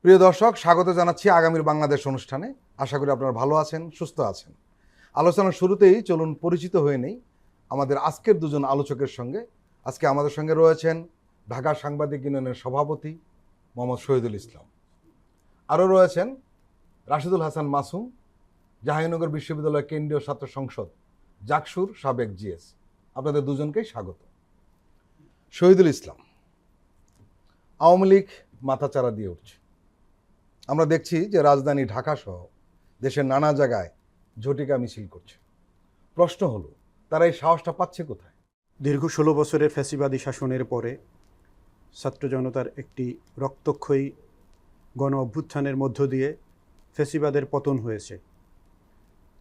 প্রিয় দর্শক, স্বাগত জানাচ্ছি আগামীর বাংলাদেশ অনুষ্ঠানে। আশা করি আপনারা ভালো আছেন, সুস্থ আছেন। আলোচনার শুরুতেই চলুন পরিচিত হয়ে নেই আমাদের আজকের দুজন আলোচকের সঙ্গে। আজকে আমাদের সঙ্গে রয়েছেন ঢাকা সাংবাদিক ইউনিয়নের সভাপতি মোহাম্মদ শহীদুল ইসলাম। আরও রয়েছেন রাশিদুল হাসান মাসুম, জাহাঙ্গীরনগর বিশ্ববিদ্যালয় কেন্দ্রীয় ছাত্র সংসদ জাকসুর সাবেক জিএস। আপনাদের দুজনকেই স্বাগত। শহীদুল ইসলাম, আওয়ামী লীগ মাথাচাড়া দিয়ে উঠছে। আমরা দেখছি যে রাজধানী ঢাকা সহ দেশের নানা জায়গায় ঝটিকা মিছিল করছে। প্রশ্ন হলো, তারা এই সাহসটা পাচ্ছে কোথায়? দীর্ঘ 16 বছরের ফ্যাসিবাদী শাসনের পরে ছাত্র জনতার একটি রক্তক্ষয়ী গণ অভ্যুত্থানের মধ্য দিয়ে ফ্যাসিবাদের পতন হয়েছে।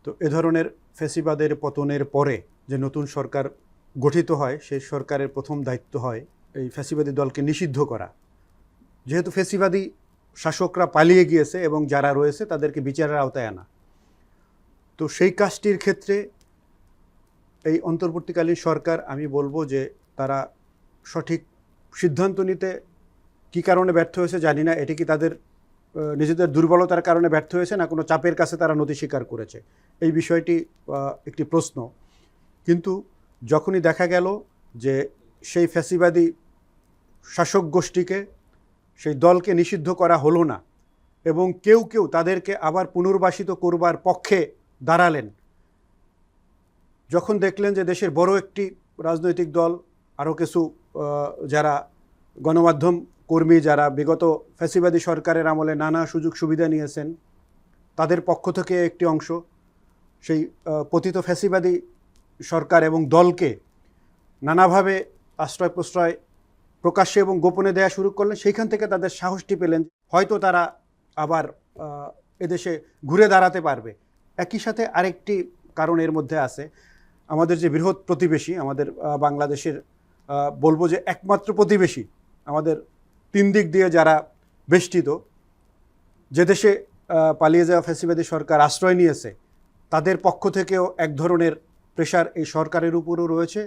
তো এ ধরনের ফ্যাসিবাদের পতনের পরে যে নতুন সরকার গঠিত হয়, সেই সরকারের প্রথম দায়িত্ব হয় এই ফ্যাসিবাদী দলকে নিষিদ্ধ করা। যেহেতু ফ্যাসিবাদী শাসকরা পালিয়ে গিয়েছে এবং যারা রয়েছে তাদেরকে বিচারের আওতায় আনা, তো সেই কাজটির ক্ষেত্রে এই অন্তর্বর্তীকালীন সরকার, আমি বলবো যে তারা সঠিক সিদ্ধান্ত নিতে কী কারণে ব্যর্থ হয়েছে জানি না। এটি কি তাদের নিজেদের দুর্বলতার কারণে ব্যর্থ হয়েছে, না কোনো চাপের কাছে তারা নতি স্বীকার করেছে, এই বিষয়টি একটি প্রশ্ন। কিন্তু যখনই দেখা গেল যে সেই ফ্যাসিবাদী শাসক গোষ্ঠীকে, সেই দলকে নিষিদ্ধ করা হলো না এবং কেউ কেউ তাদেরকে আবার পুনর্বাসিত করবার পক্ষে দাঁড়ালেন, যখন দেখলেন যে দেশের বড় একটি রাজনৈতিক দল, আরও কিছু যারা গণমাধ্যম কর্মী, যারা বিগত ফ্যাসিবাদী সরকারের আমলে নানা সুযোগ সুবিধা নিয়েছেন, তাদের পক্ষ থেকে একটি অংশ সেই পতিত ফ্যাসিবাদী সরকার এবং দলকে নানাভাবে আশ্রয় প্রশ্রয় প্রকাশ্যে এবং গোপনে দেয়া শুরু করলেন। সেইখান থেকে তাদের সাহসটি পেলেন, হয়তো তারা আবার এদেশে ঘুরে দাঁড়াতে পারবে। একই সাথে আরেকটি কারণ এর মধ্যে আছে, আমাদের যে বৃহৎ প্রতিবেশী, আমাদের বাংলাদেশের বলবো যে একমাত্র প্রতিবেশী, আমাদের 3 দিক দিয়ে যারা বেষ্টিত, যে দেশে পালিয়ে যাওয়া ফ্যাসিবাদী সরকার আশ্রয় নিয়েছে, তাদের পক্ষ থেকেও এক ধরনের প্রেশার এই সরকারের উপরও রয়েছে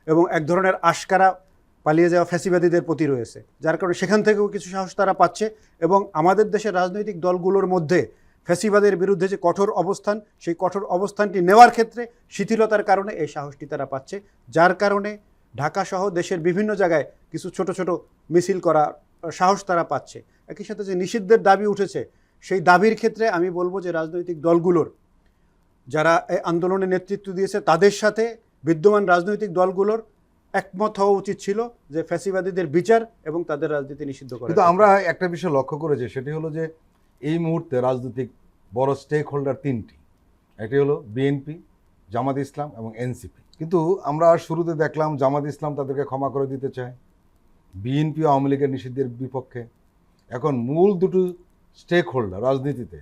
এবং এক ধরনের আশকারা পালিয়ে যাওয়া ফ্যাসিবাদীদের প্রতি রয়েছে, যার কারণে সেখান থেকেও কিছু সাহস তারা পাচ্ছে। এবং আমাদের দেশের রাজনৈতিক দলগুলোর মধ্যে ফ্যাসিবাদের বিরুদ্ধে যে কঠোর অবস্থান, সেই কঠোর অবস্থানটি নেওয়ার ক্ষেত্রে শিথিলতার কারণে এই সাহসটি তারা পাচ্ছে, যার কারণে ঢাকা সহ দেশের বিভিন্ন জায়গায় কিছু ছোট ছোট মিছিল করা সাহস তারা পাচ্ছে। একই সাথে যে নিষিদ্ধের দাবি উঠেছে, সেই দাবির ক্ষেত্রে আমি বলবো যে রাজনৈতিক দলগুলোর যারা এই আন্দোলনে নেতৃত্ব দিয়েছে, তাদের সাথে বিদ্যমান রাজনৈতিক দলগুলোর একমত হওয়া উচিত ছিল যে ফ্যাসিবাদীদের বিচার এবং তাদের রাজনীতি নিষিদ্ধ করা। কিন্তু আমরা একটা বিষয় লক্ষ্য করেছি, সেটি হলো যে এই মুহূর্তে রাজনৈতিক বড় স্টেক হোল্ডার 3টি। একটি হলো বিএনপি, জামাত ইসলাম এবং এনসিপি। কিন্তু আমরা শুরুতে দেখলাম জামাত ইসলাম তাদেরকে ক্ষমা করে দিতে চায়, বিএনপি আওয়ামী লীগের নিষিদ্ধের বিপক্ষে। এখন মূল দুটো স্টেক হোল্ডার রাজনীতিতে,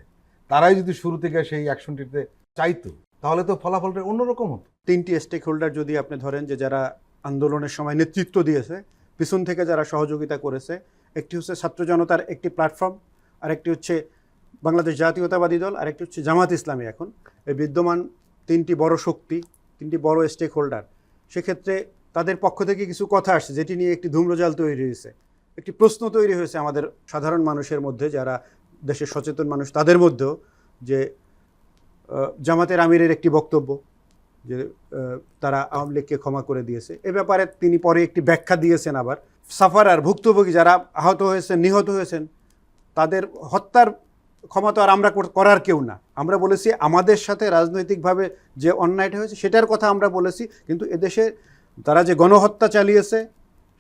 তারাই যদি শুরু থেকে সেই অ্যাকশনটিতে চাইতো, তাহলে তো ফলাফলটা অন্যরকম হতো। 3টি স্টেক হোল্ডার যদি আপনি ধরেন, যে যারা আন্দোলনের সময় নেতৃত্ব দিয়েছে, পিছন থেকে যারা সহযোগিতা করেছে, একটি হচ্ছে ছাত্র জনতার একটি প্ল্যাটফর্ম, আরেকটি হচ্ছে বাংলাদেশ জাতীয়তাবাদী দল, আরেকটি হচ্ছে জামাত ইসলামী। এখন এই বিদ্যমান 3টি বড় শক্তি, 3টি বড় স্টেক হোল্ডার, সেক্ষেত্রে তাদের পক্ষ থেকে কিছু কথা আসছে, যেটি নিয়ে একটি ধূম্রজাল তৈরি হয়েছে, একটি প্রশ্ন তৈরি হয়েছে আমাদের সাধারণ মানুষের মধ্যে, যারা দেশের সচেতন মানুষ তাদের মধ্যেও, যে জামাতের আমিরের একটি বক্তব্য যে তারা আওয়ামী লীগকে ক্ষমা করে দিয়েছে। এ ব্যাপারে তিনি পরে একটি ব্যাখ্যা দিয়েছেন। আবার সাফারার ভুক্তভোগী যারা আহত হয়েছেন, নিহত হয়েছেন, তাদের হত্যার ক্ষমা তো আর আমরা করার কেউ না। আমরা বলেছি আমাদের সাথে রাজনৈতিকভাবে যে অন্যায়টা হয়েছে সেটার কথা আমরা বলেছি, কিন্তু এদেশে তারা যে গণহত্যা চালিয়েছে,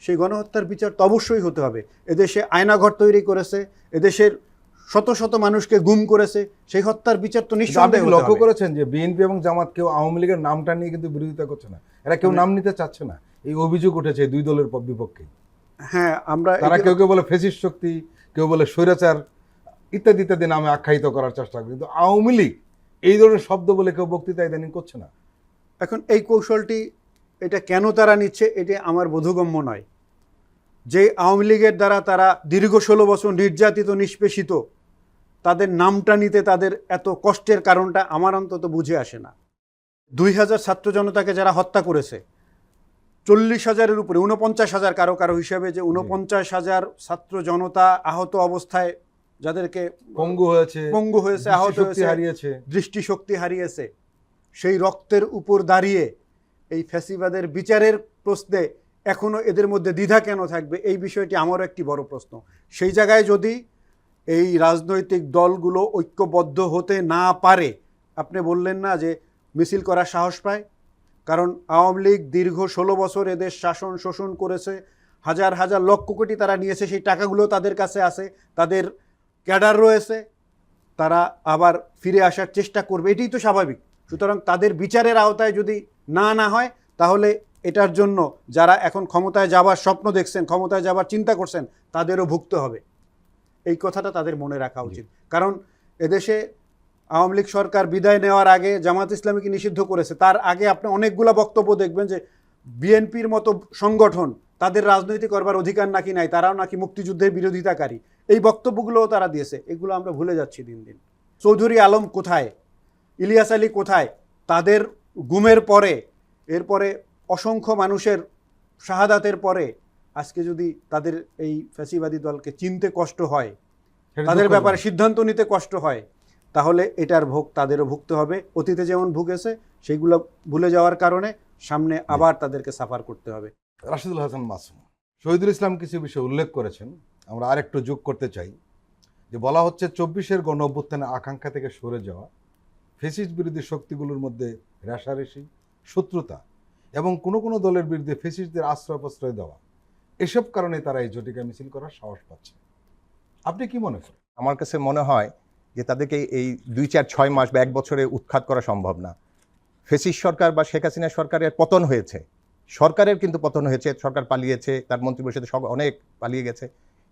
সেই গণহত্যার বিচার তো অবশ্যই হতে হবে। এদেশে আয়নাঘর তৈরি করেছে, এদেশের শত শত মানুষকে গুম করেছে, সেই হত্যার বিচার তো নিঃসন্দেহে হতে হবে। লক্ষ্য করেছেন যে বিএনপি এবং জামাত কেউ আওয়ামী লীগের নামটা নিয়ে কিন্তু বিরোধিতা করছে না, এরা কেউ নাম নিতে চাচ্ছে না। এই অভিযোগ উঠেছে দুই দলের বিপক্ষে। হ্যাঁ, আমরা তারা কেউ কেউ বলে ফ্যাসিস্ট শক্তি, কেউ বলে স্বৈরাচার, ইত্যাদি ইত্যাদি নামে আখ্যায়িত করার চেষ্টা করে, কিন্তু আওয়ামী লীগ এই ধরনের শব্দ বলে কেউ বক্তৃতা ইদানিং করছে না। এখন এই কৌশলটি, এটা কেন তারা নিচ্ছে, এটি আমার বোধগম্য নয়। যে আওয়ামী লীগের দ্বারা তারা দীর্ঘ 16 বছর নির্যাতিত, নিষ্পেষিত, তাদের নামটা নিতে তাদের এত কষ্টের কারণটা আমার অন্তত বুঝে আসে না। 2000 ছাত্র জনতাকে যারা হত্যা করেছে, 40,000-এর উপরে, 49,000 কারো কারো হিসাবে, যে 49,000 ছাত্র জনতা আহত অবস্থায় যাদেরকে পঙ্গু হয়েছে, আহত দৃষ্টিশক্তি হয়েছে, হারিয়েছে, দৃষ্টিশক্তি হারিয়েছে, সেই রক্তের উপর দাঁড়িয়ে এই ফ্যাসিবাদের বিচারের প্রশ্নে এখনো এদের মধ্যে দ্বিধা কেন থাকবে, এই বিষয়টি আমারও একটি বড় প্রশ্ন। সেই জায়গায় যদি এই রাজনৈতিক দলগুলো ঐক্যবদ্ধ হতে না পারে, আপনি বললেন না যে মিছিল করার সাহস পায়, কারণ আওয়ামী লীগ দীর্ঘ 16 বছর এদের শাসন শোষণ করেছে, হাজার হাজার লক্ষ কোটি তারা নিয়েছে, সেই টাকাগুলো তাদের কাছে আছে, তাদের ক্যাডার রয়েছে, তারা আবার ফিরে আসার চেষ্টা করবে, এটাই তো স্বাভাবিক। সুতরাং তাদের বিচারের আওতায় যদি না হয়, তাহলে এটার জন্য যারা এখন ক্ষমতায় যাবার স্বপ্ন দেখছেন, ক্ষমতায় যাবার চিন্তা করছেন, তাদেরও ভুগতে হবে। এই কথাটা তাদের মনে রাখা উচিত। কারণ এদেশে আওয়ামী লীগ সরকার বিদায় নেওয়ার আগে জামাত ইসলামীকে নিষিদ্ধ করেছে, তার আগে আপনি অনেকগুলো বক্তব্য দেখবেন যে বিএনপির মতো সংগঠন, তাদের রাজনীতি করবার অধিকার নাকি নাই, তারাও নাকি মুক্তিযুদ্ধের বিরোধিতাকারী, এই বক্তব্যগুলোও তারা দিয়েছে। এগুলো আমরা ভুলে যাচ্ছি দিন দিন। চৌধুরী আলম কোথায়, ইলিয়াস আলী কোথায়, তাদের গুমের পরে, এরপরে অসংখ্য মানুষের শাহাদাতের পরে আজকে যদি তাদের এই ফ্যাসিবাদী দলকে চিনতে কষ্ট হয়, তাদের ব্যাপারে সিদ্ধান্ত নিতে কষ্ট হয়, তাহলে এটার ভোগ তাদেরও ভুগতে হবে। অতীতে যেমন ভুগেছে সেগুলো ভুলে যাওয়ার কারণে সামনে আবার তাদেরকে সাফার করতে হবে। রাশিদুল হাসান মাসুম, শহীদুল ইসলাম কিছু বিষয় উল্লেখ করেছেন, আমরা আরেকটু যোগ করতে চাই। যে বলা হচ্ছে 24-এর গণ অভ্যুত্থানের আকাঙ্ক্ষা থেকে সরে যাওয়া, ফেসিস্ট বিরোধী শক্তিগুলোর মধ্যে রেষারেষি, শত্রুতা এবং কোনো কোনো দলের বিরুদ্ধে ফেসিস্টদের আশ্রয় প্রশ্রয় দেওয়া, এসব কারণে তারা এই জটিকা মিছিল করার সাহস পাচ্ছে। আপনি কি মনে করেন? আমার কাছে মনে হয় যে তাদেরকে এই 2-4-6 মাস বা 1 বছরে উৎখাত করা সম্ভব না। ফেসিস্ট সরকার বা শেখ হাসিনা সরকারের পতন হয়েছে, সরকারের কিন্তু পতন হয়েছে, সরকার পালিয়েছে, তার মন্ত্রিপরিষদে সব অনেক পালিয়ে গেছে,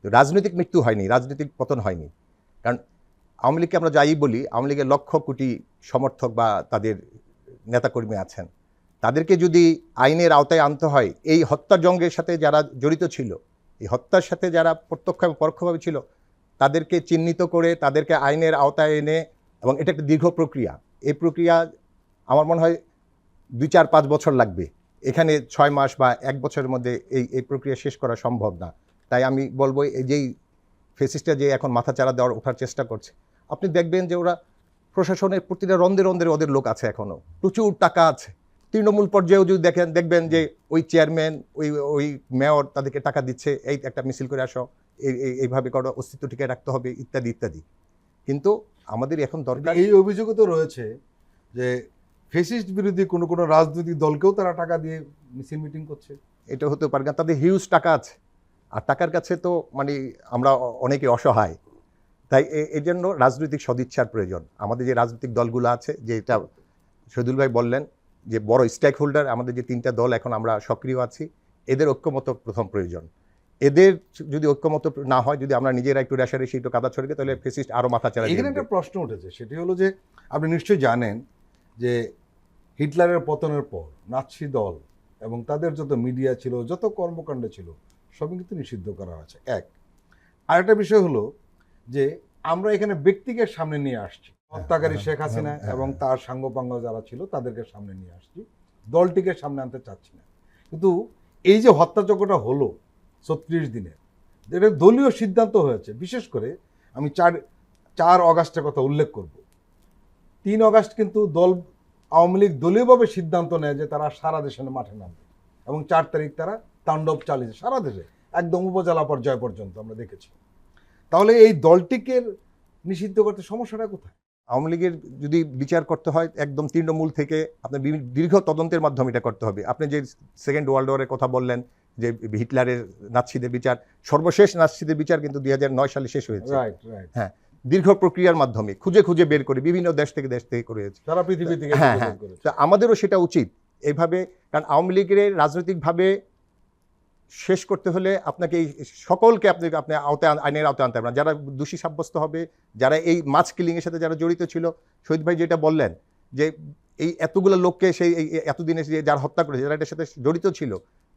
রাজনৈতিক মৃত্যু হয়নি, রাজনৈতিক পতন হয়নি। কারণ আওয়ামী লীগকে আমরা যাই বলি, আওয়ামী লীগের লক্ষ কোটি সমর্থক বা তাদের নেতাকর্মী আছেন, তাদেরকে যদি আইনের আওতায় আনতে হয়, এই হত্যাযজ্ঞের সাথে যারা জড়িত ছিল, এই হত্যার সাথে যারা প্রত্যক্ষ এবং পরোক্ষভাবে ছিল, তাদেরকে চিহ্নিত করে তাদেরকে আইনের আওতায় এনে, এবং এটা একটা দীর্ঘ প্রক্রিয়া, এই প্রক্রিয়া আমার মনে হয় 2-4-5 বছর লাগবে। এখানে 6 মাস বা 1 বছরের মধ্যে এই প্রক্রিয়া শেষ করা সম্ভব না। তাই আমি বলবো, এই যেই ফেসিস্টটা যে এখন মাথাচাড়া দেওয়ার ওঠার চেষ্টা করছে, আপনি দেখবেন যে ওরা প্রশাসনের প্রতিটা রন্ধে রন্ধে ওদের লোক আছে, এখনও প্রচুর টাকা আছে। তৃণমূল পর্যায়েও যদি দেখবেন যে ওই চেয়ারম্যান, ওই মেয়র তাদেরকে টাকা দিচ্ছে, এই একটা মিছিল করে আসো, এইভাবে করো, অস্তিত্ব টিকে রাখতে হবে, ইত্যাদি ইত্যাদি। কিন্তু আমাদের এখন দরকার, এই অভিযোগও তো রয়েছে যে ফেসিস্ট বিরোধী কোনো কোনো রাজনৈতিক দলকেও তারা টাকা দিয়ে মিছিল মিটিং করছে। এটা হতে পারে না, তাদের হিউজ টাকা আছে, আর টাকার কাছে তো মানে আমরা অনেকে অসহায়। তাই এই জন্য রাজনৈতিক সদিচ্ছার প্রয়োজন। আমাদের যে রাজনৈতিক দলগুলো আছে, যে এটা শহীদুল ভাই বললেন যে বড় স্টেক হোল্ডার, আমাদের যে 3টা দল এখন আমরা সক্রিয় আছি, এদের ঐক্যমত প্রথম প্রয়োজন। এদের যদি ঐক্যমত না হয়, যদি আমরা নিজেরা একটু রেষারেষি একটু কাদা ছড়িয়ে, তাহলে ফেসিস্ট আরও মাথা চাড়া। এখানে একটা প্রশ্ন উঠেছে, সেটি হলো যে আপনি নিশ্চয়ই জানেন যে হিটলারের পতনের পর নাৎসি দল এবং তাদের যত মিডিয়া ছিল, যত কর্মকাণ্ড ছিল, সবই কিন্তু নিষিদ্ধ করা হয়েছে। এক, আরেকটা বিষয় হলো যে আমরা এখানে ব্যক্তিকে সামনে নিয়ে আসছি, হত্যাকারী শেখ হাসিনা এবং তার সাঙ্গপাঙ্গ যারা ছিল তাদেরকে সামনে নিয়ে আসছি, দলটিকে সামনে আনতে চাচ্ছি না। কিন্তু এই যে হত্যাযজ্ঞটা হলো 36 দিনের, এটা দলীয় সিদ্ধান্ত হয়েছে। বিশেষ করে আমি 4 অগাস্টের কথা উল্লেখ করব। 3 অগাস্ট কিন্তু আওয়ামী লীগ দলীয়ভাবে সিদ্ধান্ত নেয় যে তারা সারা দেশে মাঠে নামবে, এবং 4 তারিখ তারা তাণ্ডব চালিয়েছে সারা দেশে, একদম উপজেলা পর্যায় পর্যন্ত আমরা দেখেছি। তাহলে এই দলটিকে নিষিদ্ধ করতে সমস্যাটা কোথায়? আওয়ামী লীগের যদি বিচার করতে হয়, একদম তৃণমূল থেকে আপনার দীর্ঘ তদন্তের মাধ্যমে এটা করতে হবে। আপনি যে সেকেন্ড ওয়ার্ল্ড ওয়ারের কথা বললেন, যে হিটলারের নাৎসিদের বিচার, সর্বশেষ নাৎসিদের বিচার কিন্তু 2009 সালে শেষ হয়েছে। হ্যাঁ, দীর্ঘ প্রক্রিয়ার মাধ্যমে খুঁজে খুঁজে বের করে বিভিন্ন দেশ থেকে করেছে, সারা পৃথিবী থেকে। হ্যাঁ, তো আমাদেরও সেটা উচিত এইভাবে। কারণ আওয়ামী লীগের রাজনৈতিকভাবে শেষ করতে হলে আপনাকে এই সকলকে আপনি আইনের আওতায় আনতে হবে। যারা দোষী সাব্যস্ত হবে, যারা এই মাছ কিলিংয়ের সাথে যারা জড়িত ছিল, শহীদ ভাই যেটা বললেন যে এই এতগুলো লোককে সেই এতদিনে যারা হত্যা করেছে, যারা এটার সাথে জড়িত ছিল,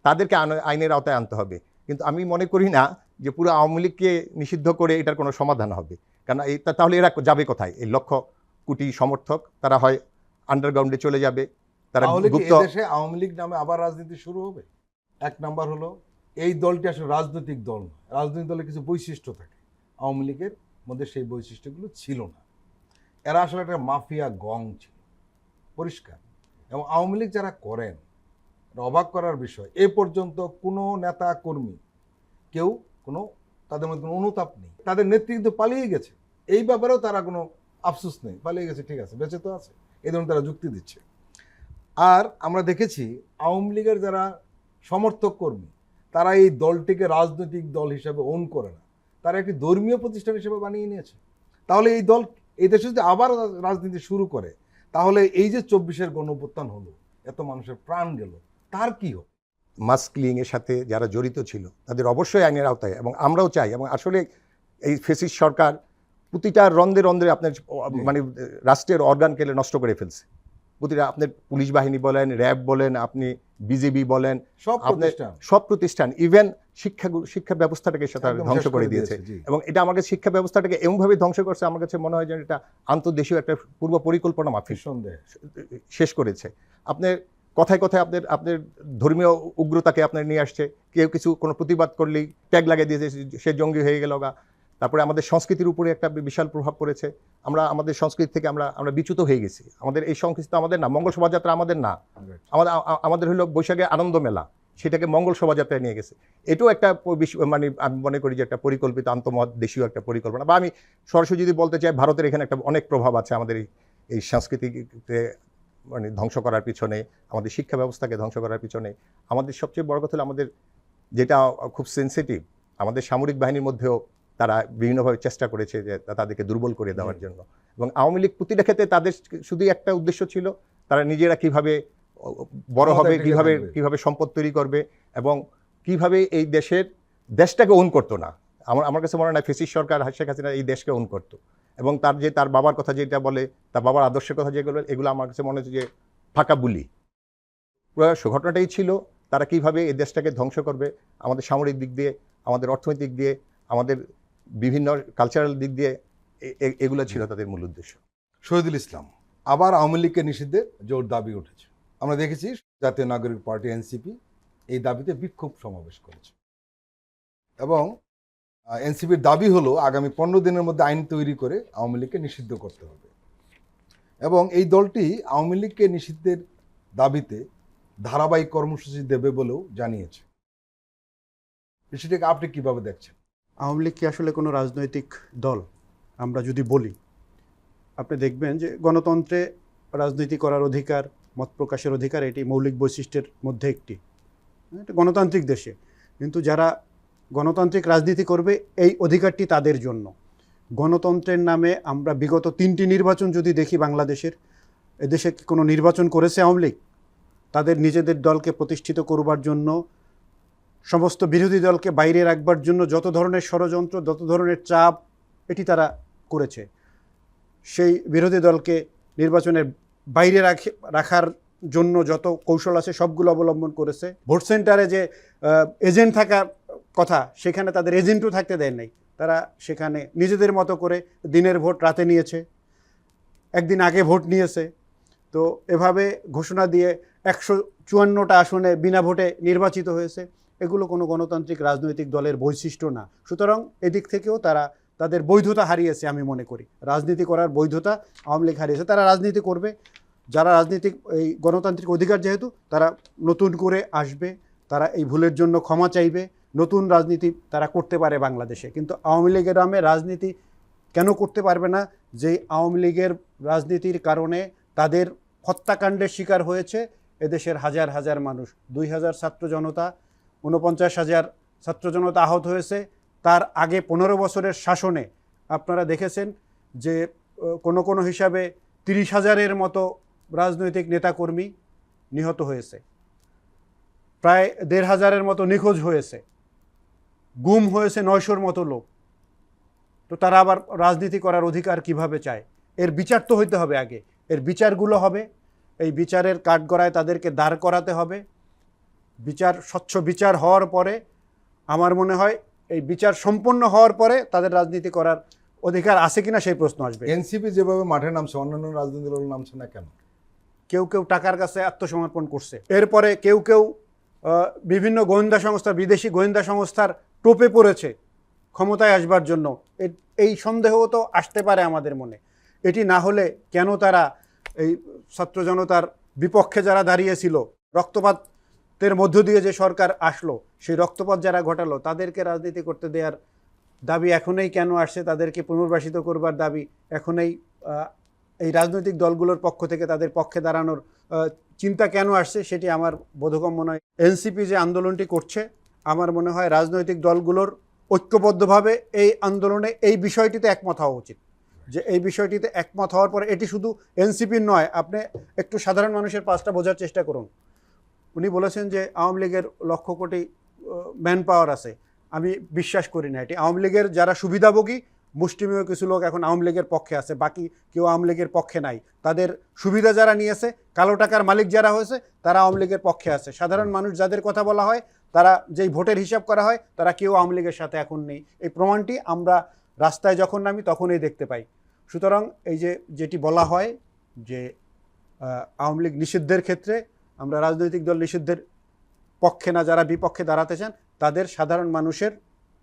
তাদেরকে আইনের আওতায় আনতে হবে। কিন্তু আমি মনে করি না যে পুরো আওয়ামী লীগকে নিষিদ্ধ করে এটার কোনো সমাধান হবে। কারণ তাহলে এরা যাবে কোথায়? এই লক্ষ কোটি সমর্থক, তারা হয় আন্ডারগ্রাউন্ডে চলে যাবে, তারা গুপ্ত। দেশে আওয়ামী লীগ নামে আবার রাজনীতি শুরু হবে। 1 নাম্বার হলো, এই দলটি আসলে রাজনৈতিক দল নয়। রাজনৈতিক দলের কিছু বৈশিষ্ট্য থাকে, আওয়ামী লীগের মধ্যে সেই বৈশিষ্ট্যগুলো ছিল না। এরা আসলে একটা মাফিয়া গং ছিল, পরিষ্কার। এবং আওয়ামী লীগ যারা করেন, এটা অবাক করার বিষয়, এ পর্যন্ত কোনো নেতা কর্মী কেউ কোনো তাদের মধ্যে কোনো অনুতাপ নেই। তাদের নেত্রী কিন্তু পালিয়ে গেছে, এই ব্যাপারেও তারা কোনো আফসোস নেই, পালিয়ে গেছে ঠিক আছে, বেঁচে তো আছে, এই ধরনের তারা যুক্তি দিচ্ছে। আর আমরা দেখেছি আওয়ামী লীগের যারা সমর্থক কর্মী, তারা এই দলটিকে রাজনৈতিক দল হিসেবে ওন করে না, তারা একটি ধর্মীয় প্রতিষ্ঠান হিসেবে বানিয়ে নিয়েছে। তাহলে এই দল এই দেশে যদি আবার রাজনীতি শুরু করে, তাহলে এই যে 24-এর গণঅভ্যুত্থান হলো, এত মানুষের প্রাণ গেল, তার কি হবে? মাস্কলিং এর সাথে যারা জড়িত ছিল তাদের অবশ্যই আইনের আওতায়, এবং আমরাও চাই। এবং আসলে এই ফেসিস্ট সরকার প্রতিটা রন্ধ্রে রন্ধ্রে আপনার মানে রাষ্ট্রের অর্গান কেলে নষ্ট করে ফেলছে। প্রতিটা আপনার পুলিশ বাহিনী বলেন, র্যাব বলেন, আপনি বিজেপি বলেন, সব আপনার প্রতিষ্ঠান সব প্রতিষ্ঠান, ইভেন শিক্ষা ব্যবস্থাটাকে সাথে একদম ধ্বংস শেষ করে করে দিয়েছে। দিয়েছে, জি। এবং এটা আমাকে শিক্ষা ব্যবস্থাটাকে এমনভাবে ধ্বংস করছে, আমার কাছে মনে হয় যে এটা আন্তর্দেশীয় একটা পূর্ব পরিকল্পনা মাফিক নিঃসন্দেহে শেষ করেছে। আপনার কথায় কথায় আপনার ধর্মীয় উগ্রতাকে আপনার নিয়ে আসছে। কেউ কিছু কোনো প্রতিবাদ করলেই ট্যাগ লাগিয়ে দিয়েছে, সে জঙ্গি হয়ে গেল গা। তারপরে আমাদের সংস্কৃতির উপরে একটা বিশাল প্রভাব পড়েছে। আমরা আমাদের সংস্কৃতি থেকে আমরা বিচ্যুত হয়ে গেছি। আমাদের এই সংস্কৃতি আমাদের না, মঙ্গল শোভাযাত্রা আমাদের না, আমাদের হলো বৈশাখে আনন্দ মেলা, সেটাকে মঙ্গল শোভাযাত্রায় নিয়ে গেছে। এটাও একটা মানে আমি মনে করি যে একটা পরিকল্পিত আন্তঃদেশীয় একটা পরিকল্পনা। বা আমি সরাসরি যদি বলতে চাই, ভারতের এখানে একটা অনেক প্রভাব আছে আমাদের এই সংস্কৃতিকে মানে ধ্বংস করার পিছনে, আমাদের শিক্ষা ব্যবস্থাকে ধ্বংস করার পিছনে। আমাদের সবচেয়ে বড় কথা হলো আমাদের যেটা খুব সেন্সিটিভ, আমাদের সামরিক বাহিনীর মধ্যেও তারা বিভিন্নভাবে চেষ্টা করেছে যে তাদেরকে দুর্বল করে দেওয়ার জন্য। এবং আওয়ামী লীগ প্রতিটা ক্ষেত্রে তাদের শুধুই একটা উদ্দেশ্য ছিল, তারা নিজেরা কিভাবে বড় হবে, কিভাবে সম্পদ তৈরি করবে, এবং কিভাবে এই দেশটাকে ওন করতো না। আমার কাছে মনে হয় ফেসিস্ট সরকার শেখ হাসিনা এই দেশকে ওন করতো। এবং তার বাবার কথা যেটা বলে, তার বাবার আদর্শের কথা যেগুলো, এগুলো আমার কাছে মনে হচ্ছে যে ফাঁকা বুলি। ঘটনাটাই ছিল তারা কিভাবে এই দেশটাকে ধ্বংস করবে, আমাদের সামরিক দিক দিয়ে, আমাদের অর্থনৈতিক দিয়ে, আমাদের বিভিন্ন কালচারাল দিক দিয়ে, এগুলো ছিল তাদের মূল উদ্দেশ্য। শহীদুল ইসলাম, আবার আওয়ামী লীগকে নিষিদ্ধে জোর দাবি উঠেছে। আমরা দেখেছি জাতীয় নাগরিক পার্টি এনসিপি এই দাবিতে বিক্ষোভ সমাবেশ করেছে, এবং এনসিপির দাবি হলো আগামী 15 দিনের মধ্যে আইন তৈরি করে আওয়ামী লীগকে নিষিদ্ধ করতে হবে। এবং এই দলটি আওয়ামী লীগকে নিষিদ্ধের দাবিতে ধারাবাহিক কর্মসূচি দেবে বলেও জানিয়েছে। বিষয়টাকে আপনি কিভাবে দেখছেন? আওয়ামী লীগ কি আসলে কোনো রাজনৈতিক দল? আমরা যদি বলি, আপনি দেখবেন যে গণতন্ত্রে রাজনীতি করার অধিকার, মত প্রকাশের অধিকার, এটি মৌলিক বৈশিষ্ট্যের মধ্যে একটি। এটা গণতান্ত্রিক দেশে, কিন্তু যারা গণতান্ত্রিক রাজনীতি করবে এই অধিকারটি তাদের জন্য। গণতন্ত্রের নামে আমরা বিগত 3টি নির্বাচন যদি দেখি বাংলাদেশের, এদেশে কি কোনো নির্বাচন করেছে আওয়ামী লীগ? তাদের নিজেদের দলকে প্রতিষ্ঠিত করবার জন্য, সমস্ত বিরোধী দলকে বাইরে রাখবার জন্য যত ধরনের ষড়যন্ত্র, যত ধরনের চাপ, এটি তারা করেছে। সেই বিরোধী দলকে নির্বাচনের বাইরে রাখার জন্য যত কৌশল আছে সবগুলো অবলম্বন করেছে। ভোট সেন্টারে যে এজেন্ট থাকার কথা, সেখানে তাদের এজেন্টও থাকতে দেয় নাই। তারা সেখানে নিজেদের মতো করে দিনের ভোট রাতে নিয়েছে, একদিন আগে ভোট নিয়েছে। তো এভাবে ঘোষণা দিয়ে 154টা আসনে বিনা ভোটে নির্বাচিত হয়েছে। এগুলো কোনো গণতান্ত্রিক রাজনৈতিক দলের বৈশিষ্ট্য না। সুতরাং এদিক থেকেও তারা তাদের বৈধতা হারিয়েছে। আমি মনে করি রাজনীতি করার বৈধতা আওয়ামী লীগ হারিয়েছে। তারা রাজনীতি করবে, যারা রাজনীতিক এই গণতান্ত্রিক অধিকার, যেহেতু তারা নতুন করে আসবে, তারা এই ভুলের জন্য ক্ষমা চাইবে, নতুন রাজনীতি তারা করতে পারে বাংলাদেশে। কিন্তু আওয়ামী লীগের নামে রাজনীতি কেন করতে পারবে না? যে আওয়ামী লীগের রাজনীতির কারণে তাদের হত্যাকাণ্ডের শিকার হয়েছে এদেশের হাজার হাজার মানুষ। 2000 ছাত্র জনতা, 49,000 ছাত্র জনতা আহত হয়েছে। তার আগে 15 বছরের শাসনে আপনারা দেখেছেন যে কোনো হিসাবে 30,000-এর মতো রাজনৈতিক নেতাকর্মী নিহত হয়েছে, প্রায় 1,500-এর মতো নিখোঁজ হয়েছে, গুম হয়েছে 900-র মতো লোক। তো তারা আবার রাজনীতি করার অধিকার কিভাবে চায়? এর বিচার তো হইতে হবে আগে, এর বিচারগুলো হবে, এই বিচারের কাঠগড়ায় তাদেরকে দাঁড় করাতে হবে। বিচার, স্বচ্ছ বিচার হওয়ার পরে আমার মনে হয় এই বিচার সম্পন্ন হওয়ার পরে তাদের রাজনীতি করার অধিকার আছে কিনা সেই প্রশ্ন আসবে। এনসিপি যেভাবে মাঠে নামছে, অন্যান্য রাজনৈতিক দল নামছে না কেন? কেউ কেউ টাকার কাছে আত্মসমর্পণ করছে, এরপরে কেউ বিভিন্ন গোয়েন্দা সংস্থা, বিদেশি গোয়েন্দা সংস্থার টোপে পড়েছে, ক্ষমতায় আসবার জন্য, এই সন্দেহও তো আসতে পারে আমাদের মনে। এটি না হলে কেন তারা এই ছাত্র জনতার বিপক্ষে যারা দাঁড়িয়েছিল, রক্তপাতের মধ্য দিয়ে যে সরকার আসলো, সেই রক্তপাত যারা ঘটালো তাদেরকে রাজনীতি করতে দেওয়ার দাবি এখনই কেন আসছে, তাদেরকে পুনর্বাসিত করবার দাবি এখনই এই রাজনৈতিক দলগুলোর পক্ষ থেকে তাদের পক্ষে দাঁড়ানোর চিন্তা কেন আসছে, সেটি আমার বোধগম্য নয়। এনসিপি যে আন্দোলনটি করছে, আমার মনে হয় রাজনৈতিক দলগুলোর ঐক্যবদ্ধভাবে এই আন্দোলনে এই বিষয়টিতে একমত হওয়া উচিত। যে এই বিষয়টিতে একমত হওয়ার পরে এটি শুধু এনসিপির নয়, আপনি একটু সাধারণ মানুষের পাশটা বোঝার চেষ্টা করুন। উনি বলেছেন যে আওয়ামী লীগের লক্ষ কোটি ম্যান পাওয়ার আছে। আমি বিশ্বাস করি না এটি। আওয়ামী লীগের যারা সুবিধাভোগী, মুষ্টিমেয় কিছু লোক এখন আওয়ামী লীগের পক্ষে আছে, বাকি কেউ আওয়ামী লীগের পক্ষে নাই। তাদের সুবিধা যারা নিয়েছে, কালো টাকার মালিক যারা হয়েছে, তারা আওয়ামী লীগের পক্ষে আছে। সাধারণ মানুষ যাদের কথা বলা হয়, তারা যেই ভোটের হিসাব করা হয়, তারা কেউ আওয়ামী লীগের সাথে এখন নেই। এই প্রমাণটি আমরা রাস্তায় যখন নামি তখনই দেখতে পাই। সুতরাং এই যে যেটি বলা হয় যে আওয়ামী লীগ নিষিদ্ধের ক্ষেত্রে আমরা রাজনৈতিক দল নিষিদ্ধের পক্ষে না, যারা বিপক্ষে দাঁড়াতে চান তাদের সাধারণ মানুষের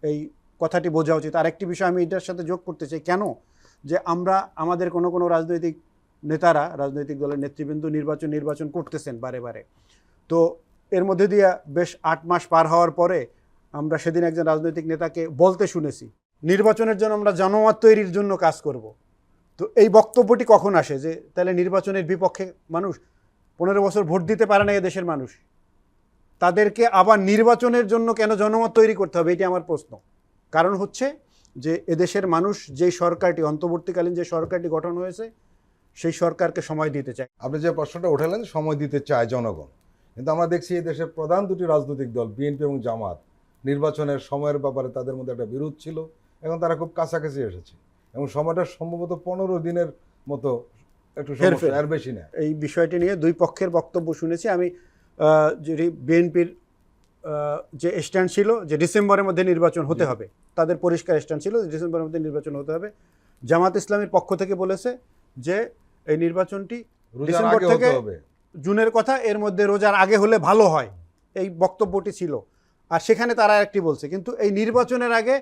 এই কথাটি বোঝা উচিত। আরেকটি বিষয় আমি এটার সাথে যোগ করতে চাই, কেন যে আমরা আমাদের কোনো রাজনৈতিক নেতারা, রাজনৈতিক দলের নেতৃবৃন্দ নির্বাচন করতেছেন বারে বারে। তো এর মধ্যে দিয়ে বেশ 8 মাস পার হওয়ার পরে আমরা সেদিন একজন রাজনৈতিক নেতাকে বলতে শুনেছি, নির্বাচনের জন্য আমরা জনমত তৈরির জন্য কাজ করব। তো এই বক্তব্যটি কখন আসে যে তাহলে নির্বাচনের বিপক্ষে মানুষ 15 বছর ভোট দিতে পারে না এদেশের মানুষ, তাদেরকে আবার নির্বাচনের জন্য কেন জনমত তৈরি করতে হবে? এটি আমার প্রশ্ন। কারণ হচ্ছে যে এদেশের মানুষ যেই সরকারটি, অন্তর্বর্তীকালীন যে সরকারটি গঠন হয়েছে, সেই সরকারকে সময় দিতে চায়। আপনি যে প্রশ্নটা উঠালেন, সময় দিতে চায় জনগণ, কিন্তু আমরা দেখছি এই দেশের প্রধান দুটি রাজনৈতিক দল বিএনপি এবং জামাত নির্বাচনের সময়ের ব্যাপারে তাদের মধ্যে একটা বিরোধ ছিল। এখন তারা খুব কাছাকাছি এসেছে এবং সময়টা সম্ভবত 15 দিনের মতো, একটু সমস্যা, আর বেশি না। এই বিষয়টি নিয়ে দুই পক্ষের বক্তব্য শুনেছি আমি। যদি বিএনপির যে স্ট্যান্ড ছিল যে ডিসেম্বরের মধ্যে নির্বাচন হতে হবে, তাদের পরিষ্কার স্ট্যান্ড ছিল যে ডিসেম্বরের মধ্যে নির্বাচন হতে হবে। জামাত ইসলামের পক্ষ থেকে বলেছে যে এই নির্বাচনটি ডিসেম্বর থেকে জুনের কথা, এর মধ্যে রোজার আগে হলে ভালো হয়, এই বক্তব্যটি ছিল। আর সেখানে তারা একটি বলছে, কিন্তু এই নির্বাচনের আগে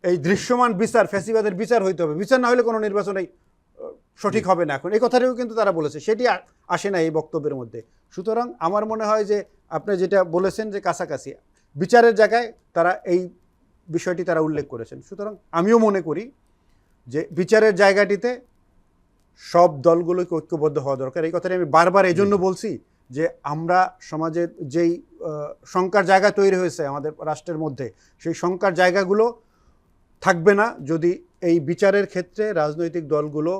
এই দৃশ্যমান বিচার, ফ্যাসিবাদের বিচার হইতে হবে, বিচার না হলে কোনো নির্বাচনই সঠিক হবে না। এখন এই কথাটিও কিন্তু তারা বলেছে, সেটি আসে না এই বক্তব্যের মধ্যে। সুতরাং আমার মনে হয় যে আপনি যেটা বলেছেন যে কাছাকাছি বিচারের জায়গায় তারা এই বিষয়টি তারা উল্লেখ করেছেন। সুতরাং আমিও মনে করি যে বিচারের জায়গাটিতে সব দলগুলোকে ঐক্যবদ্ধ হওয়া দরকার। এই কথাটি আমি বারবার এই জন্য বলছি যে আমরা সমাজের যেই শঙ্কার জায়গা তৈরি হয়েছে আমাদের রাষ্ট্রের মধ্যে, সেই শঙ্কার জায়গাগুলো থাকবে না যদি এই বিচারের ক্ষেত্রে রাজনৈতিক দলগুলো,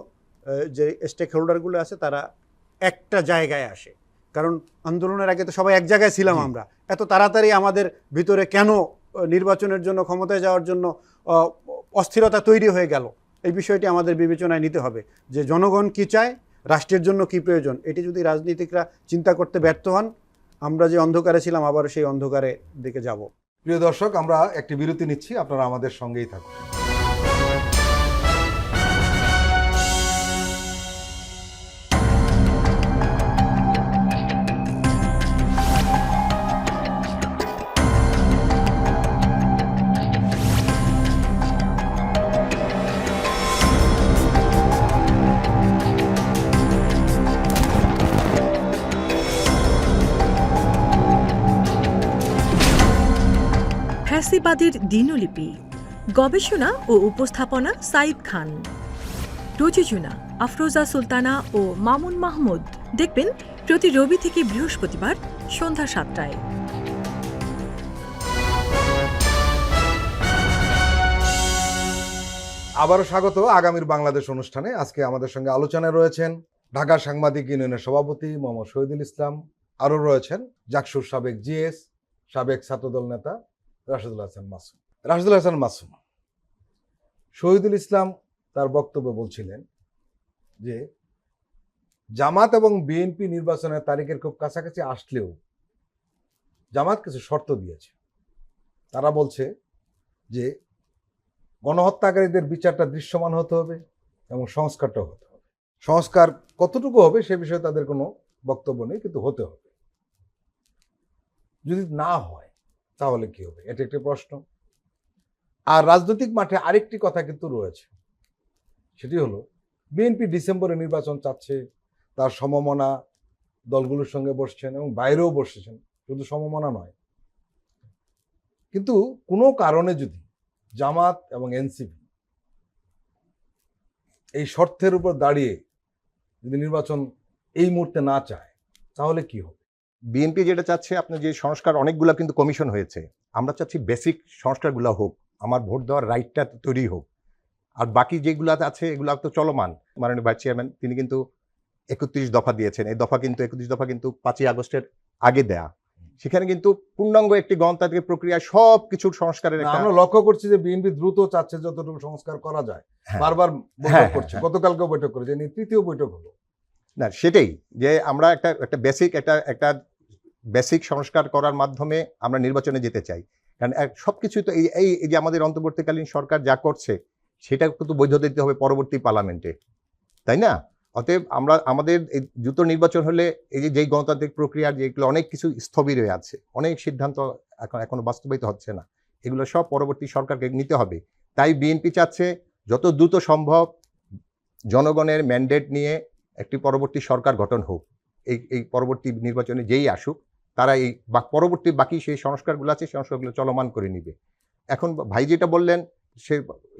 যে স্টেক হোল্ডারগুলো আছে, তারা একটা জায়গায় আসে। কারণ আন্দোলনের আগে তো সবাই এক জায়গায় ছিলাম আমরা, এত তাড়াতাড়ি আমাদের ভিতরে কেন নির্বাচনের জন্য, ক্ষমতায় যাওয়ার জন্য অস্থিরতা তৈরি হয়ে গেল? এই বিষয়টি আমাদের বিবেচনায় নিতে হবে যে জনগণ কি চায়, রাষ্ট্রের জন্য কি প্রয়োজন। এটি যদি রাজনীতিকরা চিন্তা করতে ব্যর্থ হন, আমরা যে অন্ধকারে ছিলাম আবার সেই অন্ধকারে দিকে যাব। প্রিয় দর্শক, আমরা একটি বিরতি নিচ্ছি, আপনারা আমাদের সঙ্গেই থাকুন। ফ্যাসিবাদের দিনলিপি, গবেষণা ও উপস্থাপনা সাইদ খান, প্রযোজনা আফরোজা সুলতানা ও মামুন মাহমুদ। দেখবেন প্রতি রবি থেকে বৃহস্পতিবার সন্ধ্যা 7টায়। আবারও স্বাগত আগামীর বাংলাদেশ অনুষ্ঠানে। আজকে আমাদের সঙ্গে আলোচনায় রয়েছেন ঢাকা সাংবাদিক ইউনিয়নের সভাপতি মোহাম্মদ শহীদুল ইসলাম, আরও রয়েছেন জাকসুর সাবেক জিএস, সাবেক ছাত্রদল নেতা রাশেদুল হাসান মাসুম। রাশেদুল হাসান মাসুম, শহীদুল ইসলাম তার বক্তব্যে বলছিলেন যে জামাত এবং বিএনপি নির্বাচনের তারিখের খুব কাছাকাছি আসলেও জামাত কিছু শর্ত দিয়েছে। তারা বলছে যে গণহত্যাকারীদের বিচারটা দৃশ্যমান হতে হবে এবং সংস্কারটাও হতে হবে। সংস্কার কতটুকু হবে সে বিষয়ে তাদের কোনো বক্তব্য নেই, কিন্তু হতে হবে। যদি না হয় তাহলে কি হবে, এটা একটি প্রশ্ন। আর রাজনৈতিক মাঠে আরেকটি কথা কিন্তু রয়েছে, সেটি হলো বিএনপি ডিসেম্বরে নির্বাচন চাচ্ছে, তার সমমনা দলগুলোর সঙ্গে বসছেন এবং বাইরেও বসেছেন, শুধু সমমনা নয়। কিন্তু কোনো কারণে যদি জামাত এবং এনসিপি এই শর্তের উপর দাঁড়িয়ে যদি নির্বাচন এই মুহূর্তে না চায়, তাহলে কি হবে? বিএনপি যেটা চাচ্ছে, আপনার যে সংস্কার অনেকগুলো কিন্তু কমিশন হয়েছে, আমরা চাচ্ছি বেসিক সংস্কারগুলো হোক, আমার ভোট দেওয়ার রাইটটা তৈরি হোক। আর বাকি যেগুলো আছে এগুলো তো চলমান। মাননীয় ভাইস চেয়ারম্যান তিনি কিন্তু 31 দফা দিয়েছেন। এই দফা কিন্তু 31 দফা কিন্তু 5ই আগস্টের আগে দেয়া। সেখানে কিন্তু পূর্ণাঙ্গ একটি গণতান্ত্রিক প্রক্রিয়া সব কিছুর সংস্কারের একটা আমরা লক্ষ্য করছি যে বিএনপি দ্রুত চাচ্ছে যতটুকু সংস্কার করা যায়, হ্যাঁ। বারবার হ্যাঁ, বৈঠক হ্যাঁ, করছে, হ্যাঁ। গতকালকেও বৈঠক করেছে, তৃতীয় বৈঠক হলো। না, সেটাই যে আমরা একটা একটা বেসিক সংস্কার করার মাধ্যমে আমরা নির্বাচনে যেতে চাই। কারণ সবকিছু তো এই যে আমাদের অন্তর্বর্তীকালীন সরকার যা করছে সেটা কিন্তু বৈধতা দিতে হবে পরবর্তী পার্লামেন্টে, তাই না? অতএব আমাদের এই দ্রুত নির্বাচন হলে যেই গণতান্ত্রিক প্রক্রিয়ার যেগুলো অনেক কিছু স্থবির হয়ে আছে, অনেক সিদ্ধান্ত এখনো বাস্তবায়িত হচ্ছে না, এগুলো সব পরবর্তী সরকারকে নিতে হবে। তাই বিএনপি চাচ্ছে যত দ্রুত সম্ভব জনগণের ম্যান্ডেট নিয়ে একটি পরবর্তী সরকার গঠন হোক। এই পরবর্তী নির্বাচনে যেই আসুক তারা এই পরবর্তী বাকি সেই সংস্কারগুলো আছে, সেই সংস্কারগুলো চলমান করে নিবে। এখন ভাই যেটা বললেন, সে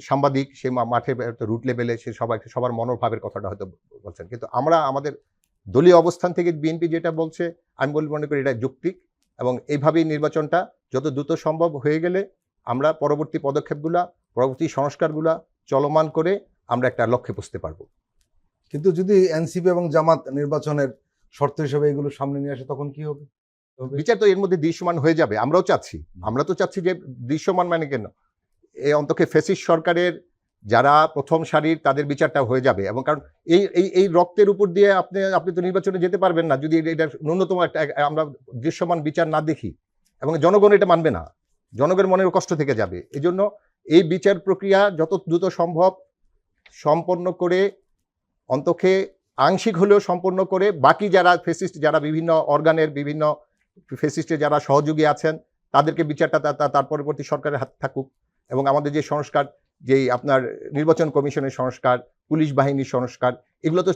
সাংবাদিক, সে মাঠে রুট লেভেলে সে সবার মনোভাবের কথাটা হয়তো বলছেন, কিন্তু আমরা আমাদের দলীয় অবস্থান থেকে বিএনপি যেটা বলছে আমি মনে করি এটা যৌক্তিক, এবং এইভাবেই নির্বাচনটা যত দ্রুত সম্ভব হয়ে গেলে আমরা পরবর্তী পদক্ষেপগুলা, পরবর্তী সংস্কারগুলা চলমান করে আমরা একটা লক্ষ্যে পৌঁছতে পারবো। কিন্তু যদি এনসিপি এবং জামাত নির্বাচনের শর্ত হিসেবে এগুলো সামনে নিয়ে আসে, তখন কি হবে? বিচার তো এর মধ্যে দৃশ্যমান হয়ে যাবে। আমরা তো চাচ্ছি যে দৃশ্যমান মানে কেন, এই অন্তকে ফ্যাসিস্ট সরকারের যারা প্রথম সারির তাদের বিচারটা হয়ে যাবে। এবং কারণ এই রক্তের উপর দিয়ে আপনি তো নির্বাচনে যেতে পারবেন না যদি এটা ন্যূনতম একটা আমরা দৃশ্যমান বিচার না দেখি, এবং জনগণ এটা মানবে না, জনগণের মনের কষ্ট থেকে যাবে। এই জন্য এই বিচার প্রক্রিয়া যত দ্রুত সম্ভব সম্পন্ন করে, অন্তকে আংশিক হলেও সম্পন্ন করে, বাকি যারা ফ্যাসিস্ট, যারা বিভিন্ন অর্গানের বিভিন্ন ফ্যাসিস্টের যারা সহযোগী আছেন তাদেরকে বিচারটা তার পরবর্তী সরকারের হাতে থাকুক। এবং আমাদের যে সংস্কার, যেই আপনার নির্বাচন কমিশনের সংস্কার, পুলিশ বাহিনীর সংস্কার, এগুলো তো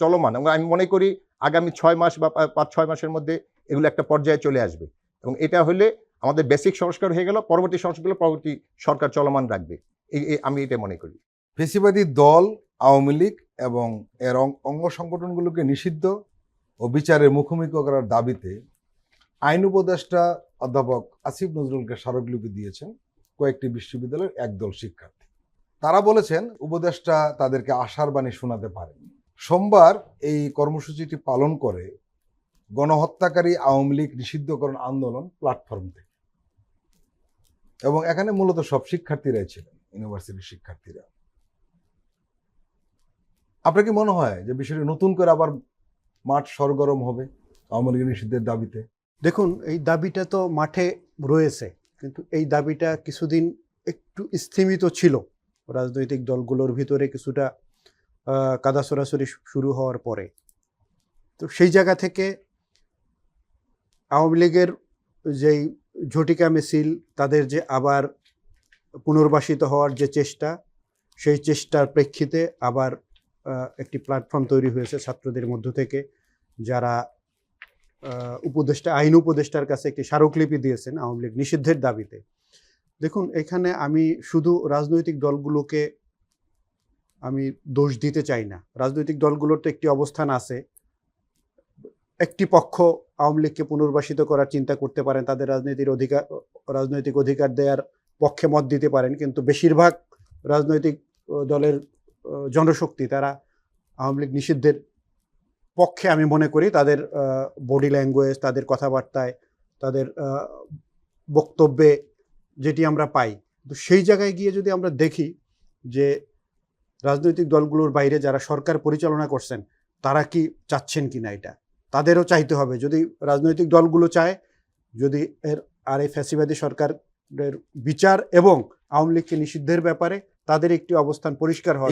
চলমান, এবং আমি মনে করি আগামী 6 মাস বা 5-6 মাসের মধ্যে এগুলো একটা পর্যায়ে চলে আসবে। এবং এটা হলে আমাদের বেসিক সংস্কার হয়ে গেল, পরবর্তী সংস্কারগুলো পরবর্তী সরকার চলমান রাখবে, আমি এটা মনে করি। ফ্যাসিবাদী দল আওয়ামী লীগ এবং এর অঙ্গ সংগঠনগুলোকে নিষিদ্ধ ও বিচারের মুখোমুখি করার দাবিতে আইন উপদেষ্টা অধ্যাপক আসিফ নজরুলকে স্মারকলিপি দিয়েছেন কয়েকটি বিশ্ববিদ্যালয়ের একদল শিক্ষার্থী। তারা বলেছেন উপদেষ্টা তাদেরকে আশার বাণী শোনাতে পারেন। সোমবার এই কর্মসূচিটি পালন করে গণহত্যাকারী আওয়ামী লীগ নিষিদ্ধকরণ আন্দোলন প্ল্যাটফর্ম থেকে, এবং এখানে মূলত সব শিক্ষার্থীরাই ছিলেন, ইউনিভার্সিটির শিক্ষার্থীরা। আপনার কি মনে হয় যে বিষয়টি নতুন করে আবার মাঠ সরগরম হবে আওয়ামী লীগ নিষিদ্ধের দাবিতে? দেখুন, এই দাবিটা তো মাঠে রয়েছে, কিন্তু এই দাবিটা কিছুদিন একটু স্থিমিত ছিল রাজনৈতিক দলগুলোর ভিতরে কিছুটা কাদা ছড়াছড়ি শুরু হওয়ার পরে। তো সেই জায়গা থেকে আওয়ামী লীগের যেই ঝটিকা মিছিল, তাদের যে আবার পুনর্বাসিত হওয়ার যে চেষ্টা, সেই চেষ্টার প্রেক্ষিতে আবার একটি প্ল্যাটফর্ম তৈরি হয়েছে ছাত্রদের মধ্য থেকে, যারা আইন উপদেষ্টার কাছে একটি স্মারকলিপি দিয়েছেন আওয়ামী লীগ নিষিদ্ধের দাবিতে। দেখুন, এখানে আমি শুধু রাজনৈতিক দলগুলোকে আমি দোষ দিতে চাই না। রাজনৈতিক দলগুলোর তো একটি অবস্থান আছে, একটি পক্ষ আওয়ামী লীগকে পুনর্বাসিত করার চিন্তা করতে পারেন, তাদের রাজনৈতিক অধিকার দেওয়ার পক্ষে মত দিতে পারেন, কিন্তু বেশিরভাগ রাজনৈতিক দলের জনশক্তি তারা আওয়ামী লীগ নিষিদ্ধের পক্ষে আমি মনে করি। তাদের বডি ল্যাঙ্গুয়েজ, তাদের কথাবার্তায়, তাদের বক্তব্যে যেটি আমরা পাই। তো সেই জায়গায় গিয়ে যদি আমরা দেখি যে রাজনৈতিক দলগুলোর বাইরে যারা সরকার পরিচালনা করছেন তারা কি চাচ্ছেন কিনা, এটা তাদেরও চাইতে হবে। যদি রাজনৈতিক দলগুলো চায়, যদি এই ফ্যাসিবাদী সরকারের বিচার এবং আওয়ামী লীগকে নিষিদ্ধের ব্যাপারে তাদের একটি অবস্থান পরিষ্কার হয়।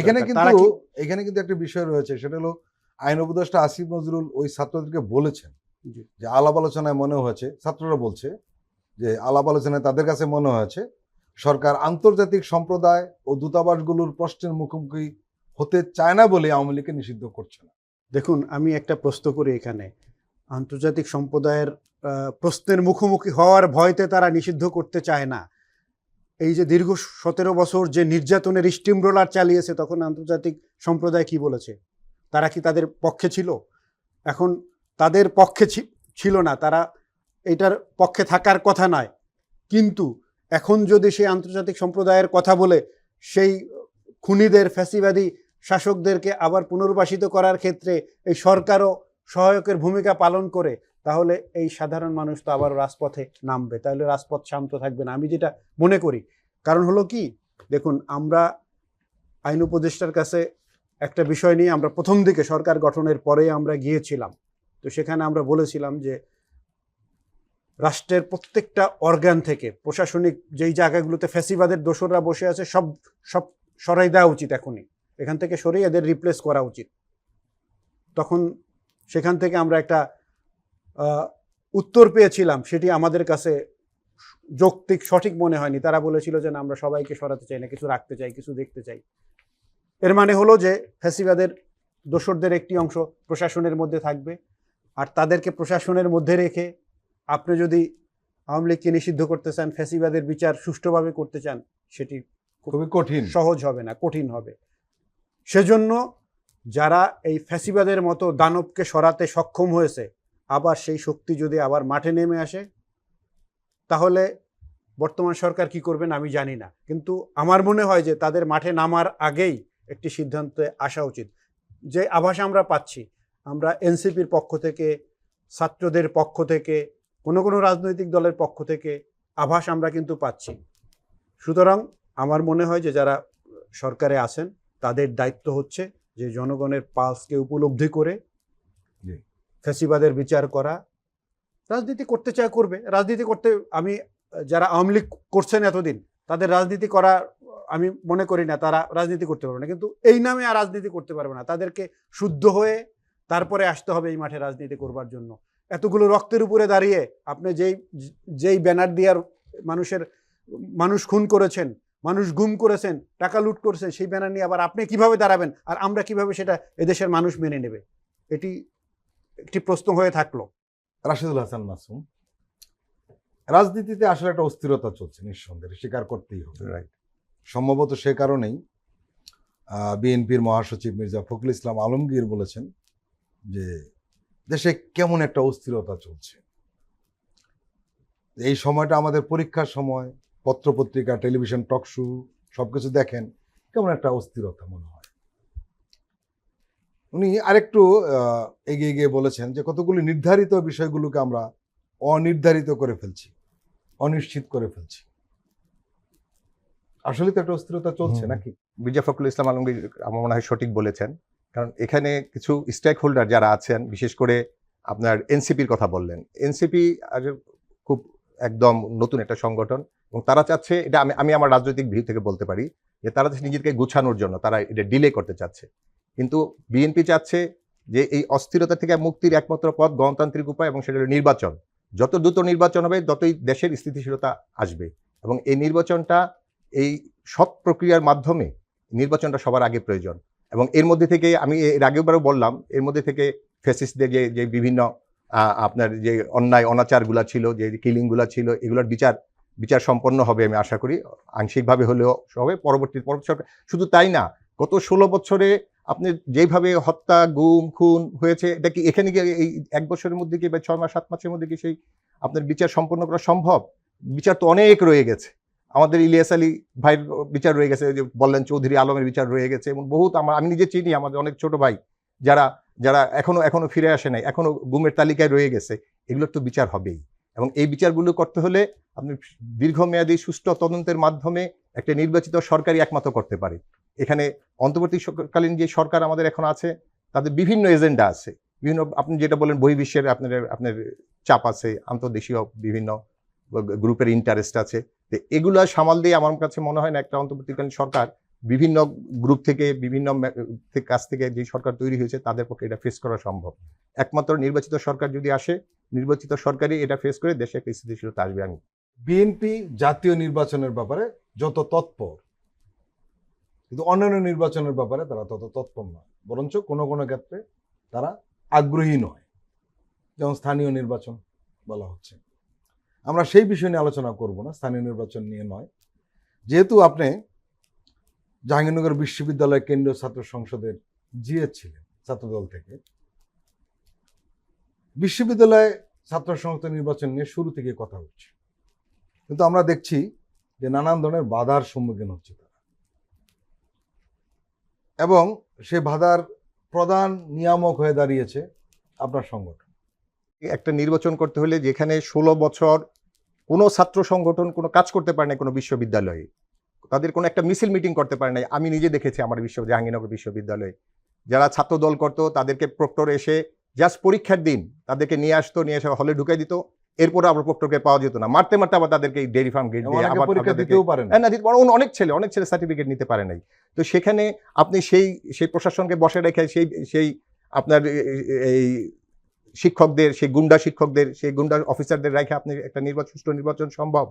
এখানে কিন্তু একটা বিষয় রয়েছে, সেটা হলো আইন উপদেষ্টা আসিফ নজরুল ওই ছাত্রদেরকে বলেছেন যে আলাপ আলোচনায় মনে হয়েছে, ছাত্ররা বলছে যে আলাপ আলোচনায় তাদের কাছে মনে হয়েছে সরকার আন্তর্জাতিক সম্প্রদায় ও দূতাবাসগুলোর প্রশ্নের মুখোমুখি হতে চায় না বলে আওয়ামী লীগকে নিষিদ্ধ করছে না। দেখুন, আমি একটা প্রশ্ন করি এখানে, আন্তর্জাতিক সম্প্রদায়ের প্রশ্নের মুখোমুখি হওয়ার ভয়তে তারা নিষিদ্ধ করতে চায় না। এই যে দীর্ঘ 17 বছর যে নির্যাতনের স্টিম রোলার চালিয়েছে, তখন আন্তর্জাতিক সম্প্রদায় কি বলেছে? তারা কি তাদের পক্ষে ছিল? এখন তাদের পক্ষে ছিল না, তারা এটার পক্ষে থাকার কথা নয়। কিন্তু এখন যদি সেই আন্তর্জাতিক সম্প্রদায়ের কথা বলে সেই খুনিদের, ফ্যাসিবাদী শাসকদেরকে আবার পুনর্বাসিত করার ক্ষেত্রে এই সরকারও সহায়কের ভূমিকা পালন করে, তাহলে এই সাধারণ মানুষ তো আবার রাজপথে নামবে, তাহলে রাজপথ শান্ত থাকবে না, আমি যেটা মনে করি। কারণ হলো কি, দেখুন, আমরা আইন উপদেষ্টার কাছে একটা বিষয় নিয়ে আমরা প্রথম দিকে সরকার গঠনের পরে আমরা গিয়েছিলাম। তো সেখানে আমরা বলেছিলাম যে রাষ্ট্রের প্রত্যেকটা অর্গান থেকে, প্রশাসনিক যেই জায়গাগুলোতে ফ্যাসিবাদের দোসররা বসে আছে, সব সরাই দেওয়া উচিত, এখনই এখান থেকে সরিয়ে এদের রিপ্লেস করা উচিত। তখন সেখান থেকে আমরা একটা উত্তর পেয়েছিলাম, সেটি আমাদের কাছে যৌক্তিক, সঠিক মনে হয়নি। তারা বলেছিল যে না, আমরা সবাইকে সরাতে চাই না, কিছু রাখতে চাই, কিছু দেখতে চাই। এর মানে হলো যে ফ্যাসিবাদের দোসরদের একটি অংশ প্রশাসনের মধ্যে থাকবে, আর তাদেরকে প্রশাসনের মধ্যে রেখে আপনি যদি আওয়ামী লীগকে নিষিদ্ধ করতে চান, ফ্যাসিবাদের বিচার সুষ্ঠুভাবে করতে চান, সেটি খুবই কঠিন, সহজ হবে না, কঠিন হবে। সেজন্য যারা এই ফ্যাসিবাদের মতো দানবকে সরাতে সক্ষম হয়েছে, আবার সেই শক্তি যদি আবার মাঠে নেমে আসে, তাহলে বর্তমান সরকার কি করবেন আমি জানি না। কিন্তু আমার মনে হয় যে তাদের মাঠে নামার আগেই একটি সিদ্ধান্তে আসা উচিত। যে আভাস আমরা পাচ্ছি, আমরা এনসিপির পক্ষ থেকে, ছাত্রদের পক্ষ থেকে, কোনো রাজনৈতিক দলের পক্ষ থেকে আভাস আমরা কিন্তু পাচ্ছি। সুতরাং আমার মনে হয় যে যারা সরকারে আছেন, তাদের দায়িত্ব হচ্ছে যে জনগণের পালসকে উপলব্ধি করে ফ্যাসিবাদের বিচার করা। রাজনীতি করতে চায় করবে, রাজনীতি করতে, আমি যারা আওয়ামী লীগ করছেন এতদিন, তাদের রাজনীতি করা আমি মনে করি না তারা রাজনীতি করতে পারবে না, কিন্তু এই নামে আর রাজনীতি করতে পারবে না। তাদেরকে শুদ্ধ হয়ে তারপরে আসতে হবে এই মাঠে রাজনীতি করবার জন্য। এতগুলো রক্তের উপরে দাঁড়িয়ে আপনি যেই ব্যানার দিয়ে মানুষ খুন করেছেন, মানুষ গুম করেছেন, টাকা লুট করেছেন, সেই ব্যানার নিয়ে আবার আপনি কিভাবে দাঁড়াবেন, আর আমরা কিভাবে সেটা এদেশের মানুষ মেনে নেবে? এটি একটি প্রশ্ন হয়ে থাকলো। রাশেদুল হাসান মাসুম, রাজনীতিতে আসলে একটা অস্থিরতা চলছে, নিঃসন্দেহে স্বীকার করতেই হবে। সম্ভবত সে কারণেই বিএনপির মহাসচিব মির্জা ফখরুল ইসলাম আলমগীর বলেছেন যে দেশে কেমন একটা অস্থিরতা চলছে। এই সময়টা আমাদের পরীক্ষার সময়, পত্রপত্রিকা, টেলিভিশন, টক শো সবকিছু দেখেন, কেমন একটা অস্থিরতা মনে হয়। উনি আরেকটু এগিয়ে গিয়ে বলেছেন যে কতগুলি নির্ধারিত বিষয়গুলোকে আমরা অনির্ধারিত করে ফেলছি, অনিশ্চিত করে ফেলছি। আসলে তো একটা অস্থিরতা চলছে নাকি? মির্জা ফখরুল ইসলাম আলমগীর আমার মনে হয় সঠিক বলেছেন। কারণ এখানে কিছু স্টেক হোল্ডার যারা আছেন, বিশেষ করে আপনার এনসিপির কথা বললেন, এনসিপি খুব একদম নতুন একটা সংগঠন, এবং তারা চাচ্ছে, এটা আমি আমার রাজনৈতিক ভিউ থেকে বলতে পারি, যে তারা নিজেকে গুছানোর জন্য তারা এটা ডিলে করতে চাচ্ছে। কিন্তু বিএনপি চাচ্ছে যে এই অস্থিরতা থেকে মুক্তির একমাত্র পথ গণতান্ত্রিক উপায়, এবং সেটা হলো নির্বাচন। যত দ্রুত নির্বাচন হবে, ততই দেশের স্থিতিশীলতা আসবে। এবং এই নির্বাচনটা, এই সব প্রক্রিয়ার মাধ্যমে নির্বাচনটা সবার আগে প্রয়োজন। এবং এর মধ্যে থেকে, আমি এর আগেবারও বললাম, এর মধ্যে থেকে ফ্যাসিস্টদের যে বিভিন্ন আপনার যে অন্যায় অনাচারগুলো ছিল, যে কিলিংগুলো ছিল, এগুলোর বিচার সম্পন্ন হবে আমি আশা করি, আংশিকভাবে হলেও হবে পরবর্তী সরকার। শুধু তাই না, গত 16 বছরে আপনি যেভাবে হত্যা, গুম, খুন হয়েছে, এটা কি এখানে গিয়ে এই 1 বছরের মধ্যে কি, বা 6 মাস 7 মাসের মধ্যে কি সেই আপনার বিচার সম্পন্ন করা সম্ভব? বিচার তো অনেক রয়ে গেছে। আমাদের ইলিয়াস আলী ভাইয়ের বিচার রয়ে গেছে, যে বললেন চৌধুরী আলমের বিচার রয়ে গেছে, এবং বহুত আমি নিজে চিনি, আমাদের অনেক ছোট ভাই যারা এখনো ফিরে আসে নাই, এখনো গুমের তালিকায় রয়ে গেছে। এগুলোর তো বিচার হবেই, এবং এই বিচারগুলো করতে হলে আপনি দীর্ঘমেয়াদী সুষ্ঠু তদন্তের মাধ্যমে একটা নির্বাচিত সরকারই একমাত্র করতে পারে। এখানে অন্তর্বর্তীকালীন যে সরকার আমাদের এখন আছে, তাদের বিভিন্ন এজেন্ডা আছে, বিভিন্ন, আপনি যেটা বলেন বহির্বিশ্বের আপনার চাপ আছে, আন্তর্দেশীয় বিভিন্ন গ্রুপের ইন্টারেস্ট আছে। তো এগুলো সামাল দিয়ে আমার কাছে মনে হয় না একটা অন্তর্বর্তীকালীন সরকার বিভিন্ন গ্রুপ থেকে, বিভিন্ন কাছ থেকে যে সরকার তৈরি হয়েছে, তাদের পক্ষে এটা ফেস করা সম্ভব। একমাত্র নির্বাচিত সরকার যদি আসে, নির্বাচিত সরকারই এটা ফেস করে দেশে একটা স্থিতিশীলতা আসবে। আমি বিএনপি জাতীয় নির্বাচনের ব্যাপারে যত তৎপর, কিন্তু অন্যান্য নির্বাচনের ব্যাপারে তারা তত তৎপর নয়, বরঞ্চ কোনো কোনো ক্ষেত্রে তারা আগ্রহী নয়, যেমন স্থানীয় নির্বাচন বলা হচ্ছে। আমরা সেই বিষয় নিয়ে আলোচনা করব না, স্থানীয় নির্বাচন নিয়ে নয়। যেহেতু আপনি জাহাঙ্গীরনগর বিশ্ববিদ্যালয় কেন্দ্রীয় ছাত্র সংসদের জিএস ছিলেন ছাত্রদল থেকে, বিশ্ববিদ্যালয়ে ছাত্র সংসদ নির্বাচন নিয়ে শুরু থেকে কথা হচ্ছে, কিন্তু আমরা দেখছি যে নানান ধরনের বাধার সম্মুখীন হচ্ছে তারা, এবং সে বাধার প্রধান নিয়ামক হয়ে দাঁড়িয়েছে আপনার সংগঠন। একটা নির্বাচন করতে হলে যেখানে 16 বছর কোনো ছাত্র সংগঠন কোনো কাজ করতে পারে না, কোনো বিশ্ববিদ্যালয়ে তাদের কোনো একটা মিছিল মিটিং করতে পারে নাই। আমি নিজে দেখেছি আমার জাহাঙ্গীরনগর বিশ্ববিদ্যালয়ে যারা ছাত্র দল করতো তাদেরকে প্রক্টর এসে জাস্ট পরীক্ষার দিন তাদেরকে নিয়ে আসতো, নিয়ে এসে হলে ঢুকাই দিত, এরপরে আবার প্রক্টরকে পাওয়া যেত না, মারতে মারতে আবার তাদেরকে ডেয়ারি ফার্ম গেট দিয়ে আবার পরীক্ষা দিতেও পারে না। হ্যাঁ না, অনেক ছেলে সার্টিফিকেট নিতে পারে নাই। তো সেখানে আপনি সেই প্রশাসনকে বসে রেখে সেই আপনার এই শিক্ষকদের, সেই গুন্ডা অফিসারদের রেখে আপনি একটা সুষ্ঠু নির্বাচন সম্ভব?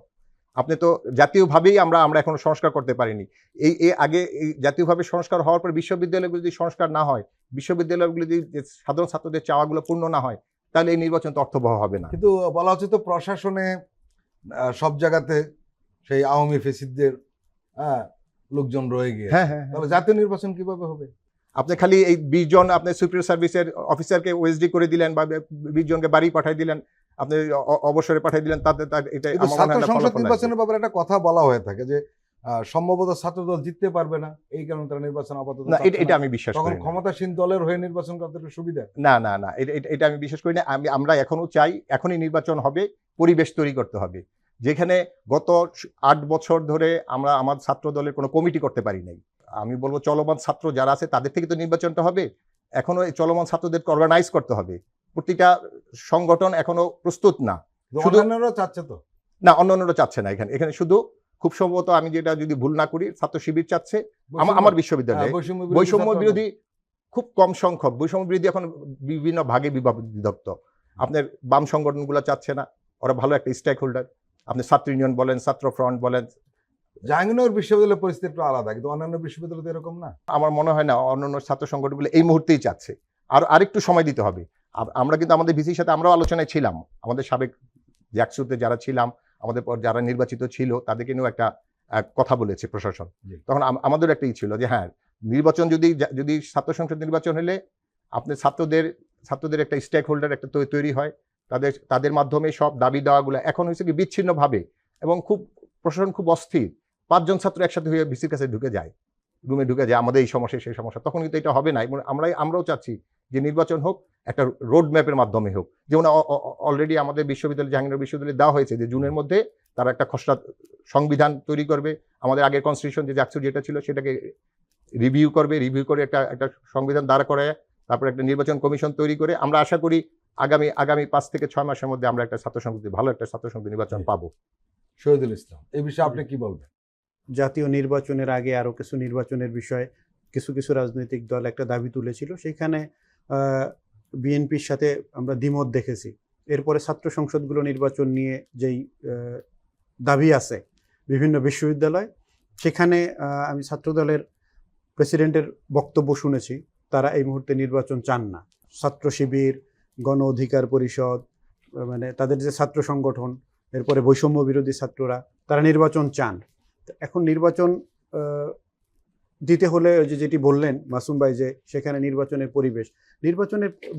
আপনি তো জাতীয়ভাবেই আমরা এখনো সংস্কার করতে পারিনি। এই আগে এই জাতীয়ভাবে সংস্কার হওয়ার পর বিশ্ববিদ্যালয়গুলো যদি সংস্কার না হয়, বিশ্ববিদ্যালয়গুলো যদি সাধারণ ছাত্রদের চাওয়াগুলো পূর্ণ না হয়, তাহলে এই নির্বাচন তো অর্থবহ হবে না। কিন্তু বলা হচ্ছে তো প্রশাসনে সব জায়গাতে সেই আওয়ামী ফেসিদদের লোকজন রয়ে গিয়ে, হ্যাঁ, তাহলে জাতীয় নির্বাচন কিভাবে হবে? আপনি খালি এই 20 জন আপনি সুপিরিয়র সার্ভিসের অফিসারকে ওএসডি করে দিলেন বা 20 জনকে বাড়ি পাঠিয়ে দিলেন, আপনি অবসরে পাঠিয়ে দিলেন, তাতে এটা কিন্তু আমার মনে হয় ছাত্র না সংসদ ফলাফল আসবে। নির্বাচনের ব্যাপারে একটা কথা বলা হয়ে থাকে যে সম্ভবত ছাত্রদল জিততে পারবে না, এই কারণে তারা নির্বাচন আপাতত না, চাচ্ছে এটা না। আমি বিশ্বাস তখন করি না। ক্ষমতাসীন দলের হয়ে নির্বাচন করতে একটু সুবিধা। না, এটা আমি বিশ্বাস করি না। আমরা এখনো চাই, এখনই নির্বাচন হবে, পরিবেশ তৈরি করতে হবে। যেখানে গত 8 বছর ধরে আমরা আমার ছাত্র দলের কোনো কমিটি করতে পারি নাই। আমি বলবো চলমান ছাত্র যারা আছে তাদের থেকে তো নির্বাচনটা হবে। এখনো এই চলমান ছাত্রদেরকে অর্গানাইজ করতে হবে। প্রতিটা সংগঠন এখনো প্রস্তুত না। শুধু অন্যান্যরা চাচ্ছে তো না, অন্যান্যরা চাচ্ছে না। এখানে শুধু খুব সম্ভবত আমি যেটা যদি ভুল না করি, ছাত্র শিবির চাচ্ছে আমার বিশ্ববিদ্যালয়ে। বৈষম্য বিরোধী খুব কম সংখ্যক, বৈষম্য বিরোধী এখন বিভিন্ন ভাগে বিভক্ত। আপনার বাম সংগঠনগুলো চাচ্ছে না, ওরা ভালো একটা স্টেক হোল্ডার। আপনি ছাত্র ইউনিয়ন বলেন, ছাত্র ফ্রন্ট বলেন। জাহাঙ্গীরনগর বিশ্ববিদ্যালয়ের পরিস্থিতি একটু আলাদা, কিন্তু অন্যান্য বিশ্ববিদ্যালয় তো এরকম না। আমার মনে হয় না অন্যান্য ছাত্র সংগঠনগুলো এই মুহূর্তেই চাচ্ছে, আরেকটু সময় দিতে হবে। আমরা কিন্তু আমাদের ভিসির সাথে আমরাও আলোচনায় ছিলাম, আমাদের সাবেক জ্যাকসুতে যারা ছিলাম, আমাদের পর যারা নির্বাচিত ছিল তাদেরকে নিয়েও একটা কথা বলেছে প্রশাসন। তখন আমাদের একটা ছিল যে হ্যাঁ, নির্বাচন যদি ছাত্র সংসদ নির্বাচন হলে আপনি ছাত্রদের একটা স্টেক হোল্ডার একটা তৈরি হয়, তাদের মাধ্যমে সব দাবি দেওয়াগুলো এখন হয়েছে কি বিচ্ছিন্নভাবে, এবং প্রশাসন খুব অস্থির। 5 জন ছাত্র একসাথে হয়ে ভিসির কাছে রুমে ঢুকে যায়, আমাদের এই সমস্যা সেই সমস্যা। তখন কিন্তু এটা হবে না। এবং আমরাও চাচ্ছি যে নির্বাচন হোক একটা রোড ম্যাপের মাধ্যমে হোক। যেমন অলরেডি আমাদের বিশ্ববিদ্যালয়, জাহাঙ্গীরনগর বিশ্ববিদ্যালয়ে দেওয়া হয়েছে যে জুনের মধ্যে তারা একটা খসড়া সংবিধান তৈরি করবে। আমাদের আগের কনস্টিটিউশন যে জাকসু যেটা ছিল সেটাকে রিভিউ করে একটা সংবিধান দাঁড়া করায় তারপর একটা নির্বাচন কমিশন তৈরি করে আমরা আশা করি আগামী 5 থেকে 6 মাসের মধ্যে আমরা একটা ভালো একটা ছাত্র সংসদ নির্বাচন পাবো। শহীদুল ইসলাম, এই বিষয়ে আপনি কি বলবেন? জাতীয় নির্বাচনের আগে আরও কিছু নির্বাচনের বিষয়ে কিছু রাজনৈতিক দল একটা দাবি তুলেছিল, সেখানে বিএনপির সাথে আমরা দ্বিমত দেখেছি। এরপরে ছাত্র সংসদগুলো নির্বাচন নিয়ে যেই দাবি আছে বিভিন্ন বিশ্ববিদ্যালয়, সেখানে আমি ছাত্রদলের প্রেসিডেন্টের বক্তব্য শুনেছি, তারা এই মুহূর্তে নির্বাচন চান না। ছাত্র শিবির, গণ অধিকার পরিষদ, মানে তাদের যে ছাত্র সংগঠন, এরপরে বৈষম্য বিরোধী ছাত্ররা, তারা নির্বাচন চান। এখন নির্বাচন দিতে হলে যেটি বললেন মাসুম ভাই, যে সেখানে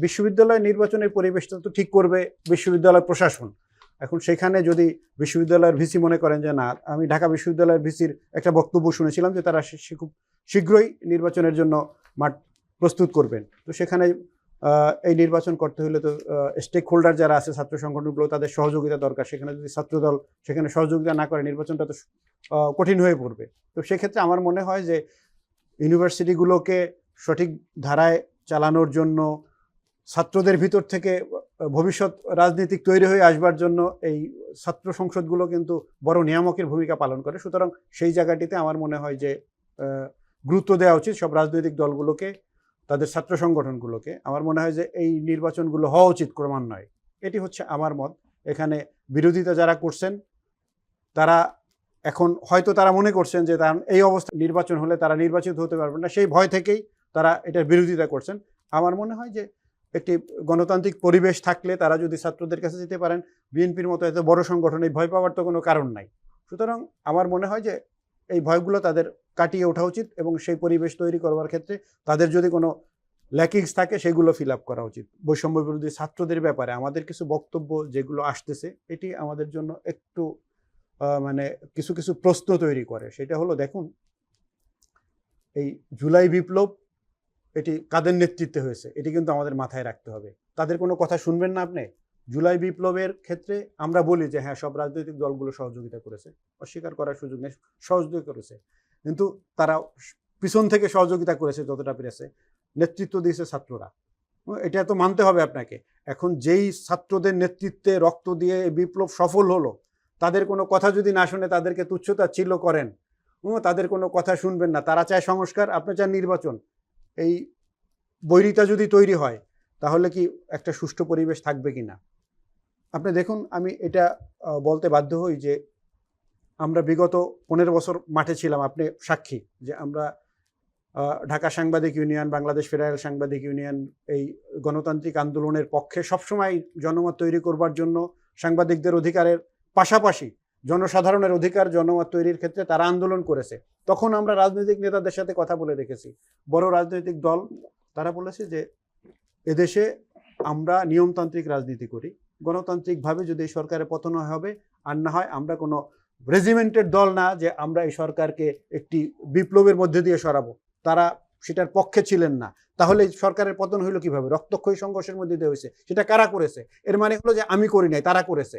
বিশ্ববিদ্যালয় নির্বাচনের পরিবেশটা তো ঠিক করবে বিশ্ববিদ্যালয় প্রশাসন। এখন সেখানে যদি বিশ্ববিদ্যালয়ের ভিসি মনে করেন যে না, আমি ঢাকা বিশ্ববিদ্যালয়ের ভিসির একটা বক্তব্য শুনেছিলাম যে তারা খুব শীঘ্রই নির্বাচনের জন্য মাঠ প্রস্তুত করবেন, তো সেখানে এই নির্বাচন করতে হলে তো স্টেক হোল্ডার যারা আছে ছাত্র সংগঠনগুলো, তাদের সহযোগিতা দরকার। সেখানে যদি ছাত্রদল সেখানে সহযোগিতা না করে, নির্বাচনটা তো কঠিন হয়ে পড়বে। তো সেক্ষেত্রে আমার মনে হয় যে ইউনিভার্সিটিগুলোকে সঠিক ধারায় চালানোর জন্য, ছাত্রদের ভিতর থেকে ভবিষ্যৎ রাজনীতিক তৈরি হয়ে আসবার জন্য এই ছাত্র সংসদগুলো কিন্তু বড় নিয়ামকের ভূমিকা পালন করে। সুতরাং সেই জায়গাটিতে আমার মনে হয় যে গুরুত্ব দেওয়া উচিত সব রাজনৈতিক দলগুলোকে, তাদের ছাত্র সংগঠনগুলোকে। আমার মনে হয় যে এই নির্বাচনগুলো হওয়া উচিত ক্রমান্বয়ে। এটি হচ্ছে আমার মত। এখানে বিরোধিতা যারা করছেন তারা এখন হয়তো তারা মনে করছেন যে তার এই অবস্থা নির্বাচন হলে তারা নির্বাচিত হতে পারবেন না, সেই ভয় থেকেই তারা এটার বিরোধিতা করছেন। আমার মনে হয় যে একটি গণতান্ত্রিক পরিবেশ থাকলে তারা যদি ছাত্রদের কাছে যেতে পারেন, বিএনপির মতো এত বড় সংগঠন, এই ভয় পাওয়ার তো কোনো কারণ নাই। সুতরাং আমার মনে হয় যে এই ভয়গুলো তাদের কাটিয়ে ওঠা উচিত এবং সেই পরিবেশ তৈরি করবার ক্ষেত্রে তাদের যদি কোনো ল্যাকিংস থাকে সেগুলো ফিল আপ করা উচিত। বৈষম্য বিরোধী ছাত্রদের ব্যাপারে আমাদের কিছু বক্তব্য যেগুলো আসতেছে, এটি আমাদের জন্য একটু মানে কিছু কিছু প্রশ্ন তৈরি করে। সেটা হলো, দেখুন, এই জুলাই বিপ্লব এটি কাদের নেতৃত্বে হয়েছে এটি কিন্তু আমাদের মাথায় রাখতে হবে। তাদের কোনো কথা শুনবেন না আপনি? জুলাই বিপ্লবের ক্ষেত্রে আমরা বলি যে হ্যাঁ, সব রাজনৈতিক দলগুলো সহযোগিতা করেছে, অস্বীকার করার সুযোগ নেই, সহযোগিতা করেছে, কিন্তু তারা পিছন থেকে সহযোগিতা করেছে যতটা পেরেছে, নেতৃত্ব দিয়েছে ছাত্ররা। এটা তো মানতে হবে আপনাকে। এখন যেই ছাত্রদের নেতৃত্বে রক্ত দিয়ে এই বিপ্লব সফল হলো, তাদের কোনো কথা যদি না শুনে তাদেরকে তুচ্ছতাচ্ছিল্য করেন, তাদের কোনো কথা শুনবেন না। তারা চায় সংস্কার, আপনি চান নির্বাচন। এই বৈরিতা যদি তৈরি হয় তাহলে কি একটা সুষ্ঠু পরিবেশ থাকবে কি না? আপনি দেখুন, আমি এটা বলতে বাধ্য হই যে আমরা বিগত 15 বছর মাঠে ছিলাম, আপনি সাক্ষী যে আমরা ঢাকা সাংবাদিক ইউনিয়ন, বাংলাদেশ ফেডারেল সাংবাদিক ইউনিয়ন এই গণতান্ত্রিক আন্দোলনের পক্ষে সবসময় জনমত তৈরি করবার জন্য সাংবাদিকদের অধিকারের পাশাপাশি জনসাধারণের অধিকার জনমত তৈরির ক্ষেত্রে তারা আন্দোলন করেছে। তখন আমরা রাজনৈতিক নেতাদের সাথে কথা বলে দেখেছি, বড় রাজনৈতিক দল, তারা বলেছে যে এদেশে আমরা নিয়মতান্ত্রিক রাজনীতি করি, গণতান্ত্রিকভাবে যদি এই সরকারের পতন হবে, আর না হয় আমরা কোনো রেজিমেন্টেড দল না যে আমরা এই সরকারকে একটি বিপ্লবের মধ্যে দিয়ে সরাবো। তারা সেটার পক্ষে ছিলেন না। তাহলে সরকারের পতন হইলো কিভাবে? রক্তক্ষয়ী সংঘর্ষের মধ্যে দিয়ে হয়েছে। সেটা কারা করেছে? এর মানে হলো যে আমি করি নাই, তারা করেছে,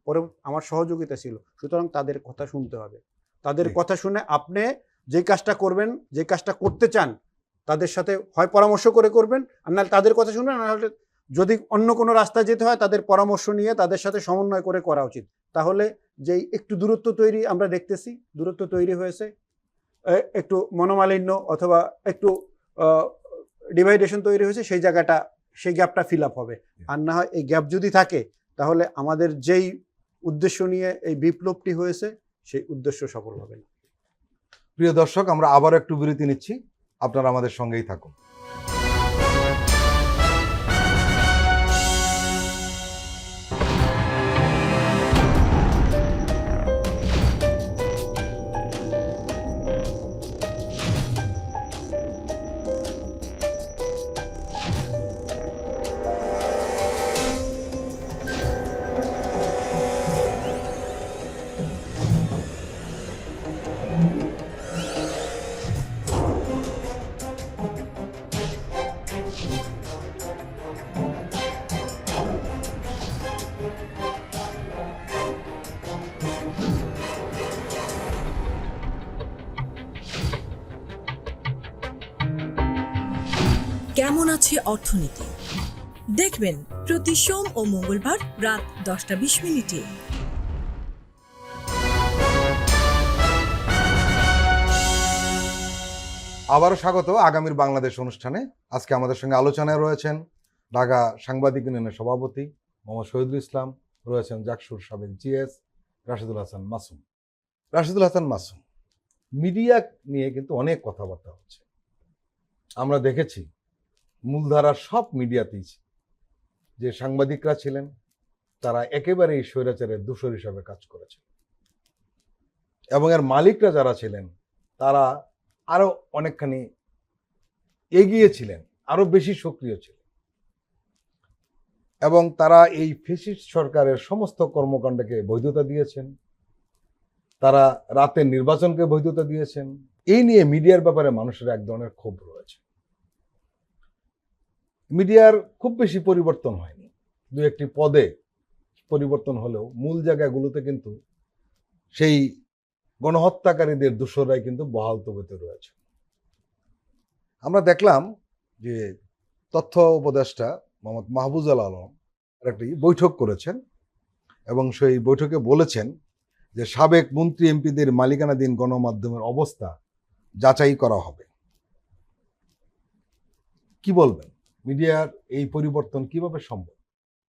পরে আমার সহযোগিতা ছিল। সুতরাং তাদের কথা শুনতে হবে। তাদের কথা শুনে আপনি যে কাজটা করবেন, যে কাজটা করতে চান, তাদের সাথে হয় পরামর্শ করে করবেন, আর নাহলে তাদের কথা শুনবেন, আর নাহলে যদি অন্য কোনো রাস্তায় যেতে হয় তাদের পরামর্শ নিয়ে তাদের সাথে সমন্বয় করে করা উচিত। তাহলে যেই একটু দূরত্ব তৈরি আমরা দেখতেছি, দূরত্ব তৈরি হয়েছে, একটু মনোমালিন্য অথবা একটু ডিভাইডেশন তৈরি হয়েছে, সেই জায়গাটা, সেই গ্যাপটা ফিল আপ হবে। আর না হয় এই গ্যাপ যদি থাকে তাহলে আমাদের যেই উদ্দেশ্য নিয়ে এই বিপ্লবটি হয়েছে সেই উদ্দেশ্য সফল হবে না। প্রিয় দর্শক, আমরা আবার একটু বিরতি নিচ্ছি, আপনারা আমাদের সঙ্গেই থাকুন। কেমন আছে অর্থনীতি দেখবেন প্রতি সোম ও মঙ্গলবার রাত 10:20 আবারও স্বাগত আগামীর বাংলাদেশ অনুষ্ঠানে। আজকে আমাদের সঙ্গে আলোচনায় রয়েছেন ঢাকা সাংবাদিক ইউনিয়নের সভাপতি মোহাম্মদ শহীদুল ইসলাম, রয়েছেন জাকসুর সাবেক জিএস রাশেদুল হাসান মাসুম। রাশেদুল হাসান মাসুম, মিডিয়া নিয়ে কিন্তু অনেক কথাবার্তা হচ্ছে। আমরা দেখেছি মূলধারার সব মিডিয়াতেই যে সাংবাদিকরা ছিলেন তারা একেবারেই স্বৈরাচারের দূষর হিসাবে কাজ করেছে, এবং এর মালিকরা যারা ছিলেন তারা আরো অনেকখানি এগিয়ে ছিলেন, আরো বেশি সক্রিয় ছিলেন, এবং তারা এই ফ্যাসিস্ট সরকারের সমস্ত কর্মকাণ্ডকে বৈধতা দিয়েছেন, তারা রাতের নির্বাচনকে বৈধতা দিয়েছেন। এই নিয়ে মিডিয়ার ব্যাপারে মানুষের এক ধরনের ক্ষোভ রয়েছে। মিডিয়ার খুব বেশি পরিবর্তন হয়নি, দু একটি পদে পরিবর্তন হলেও মূল জায়গাগুলোতে কিন্তু সেই গণহত্যাকারীদের দূষররাই কিন্তু বহাল তবিতে রয়েছে। আমরা দেখলাম যে তথ্য উপদেষ্টা মোহাম্মদ মাহফুজুল আলম একটি বৈঠক করেছেন এবং সেই বৈঠকে বলেছেন যে সাবেক মন্ত্রী এমপিদের মালিকানাধীন গণমাধ্যমের অবস্থা যাচাই করা হবে। কি বলবেন, মিডিয়ার এই পরিবর্তন কিভাবে সম্ভব?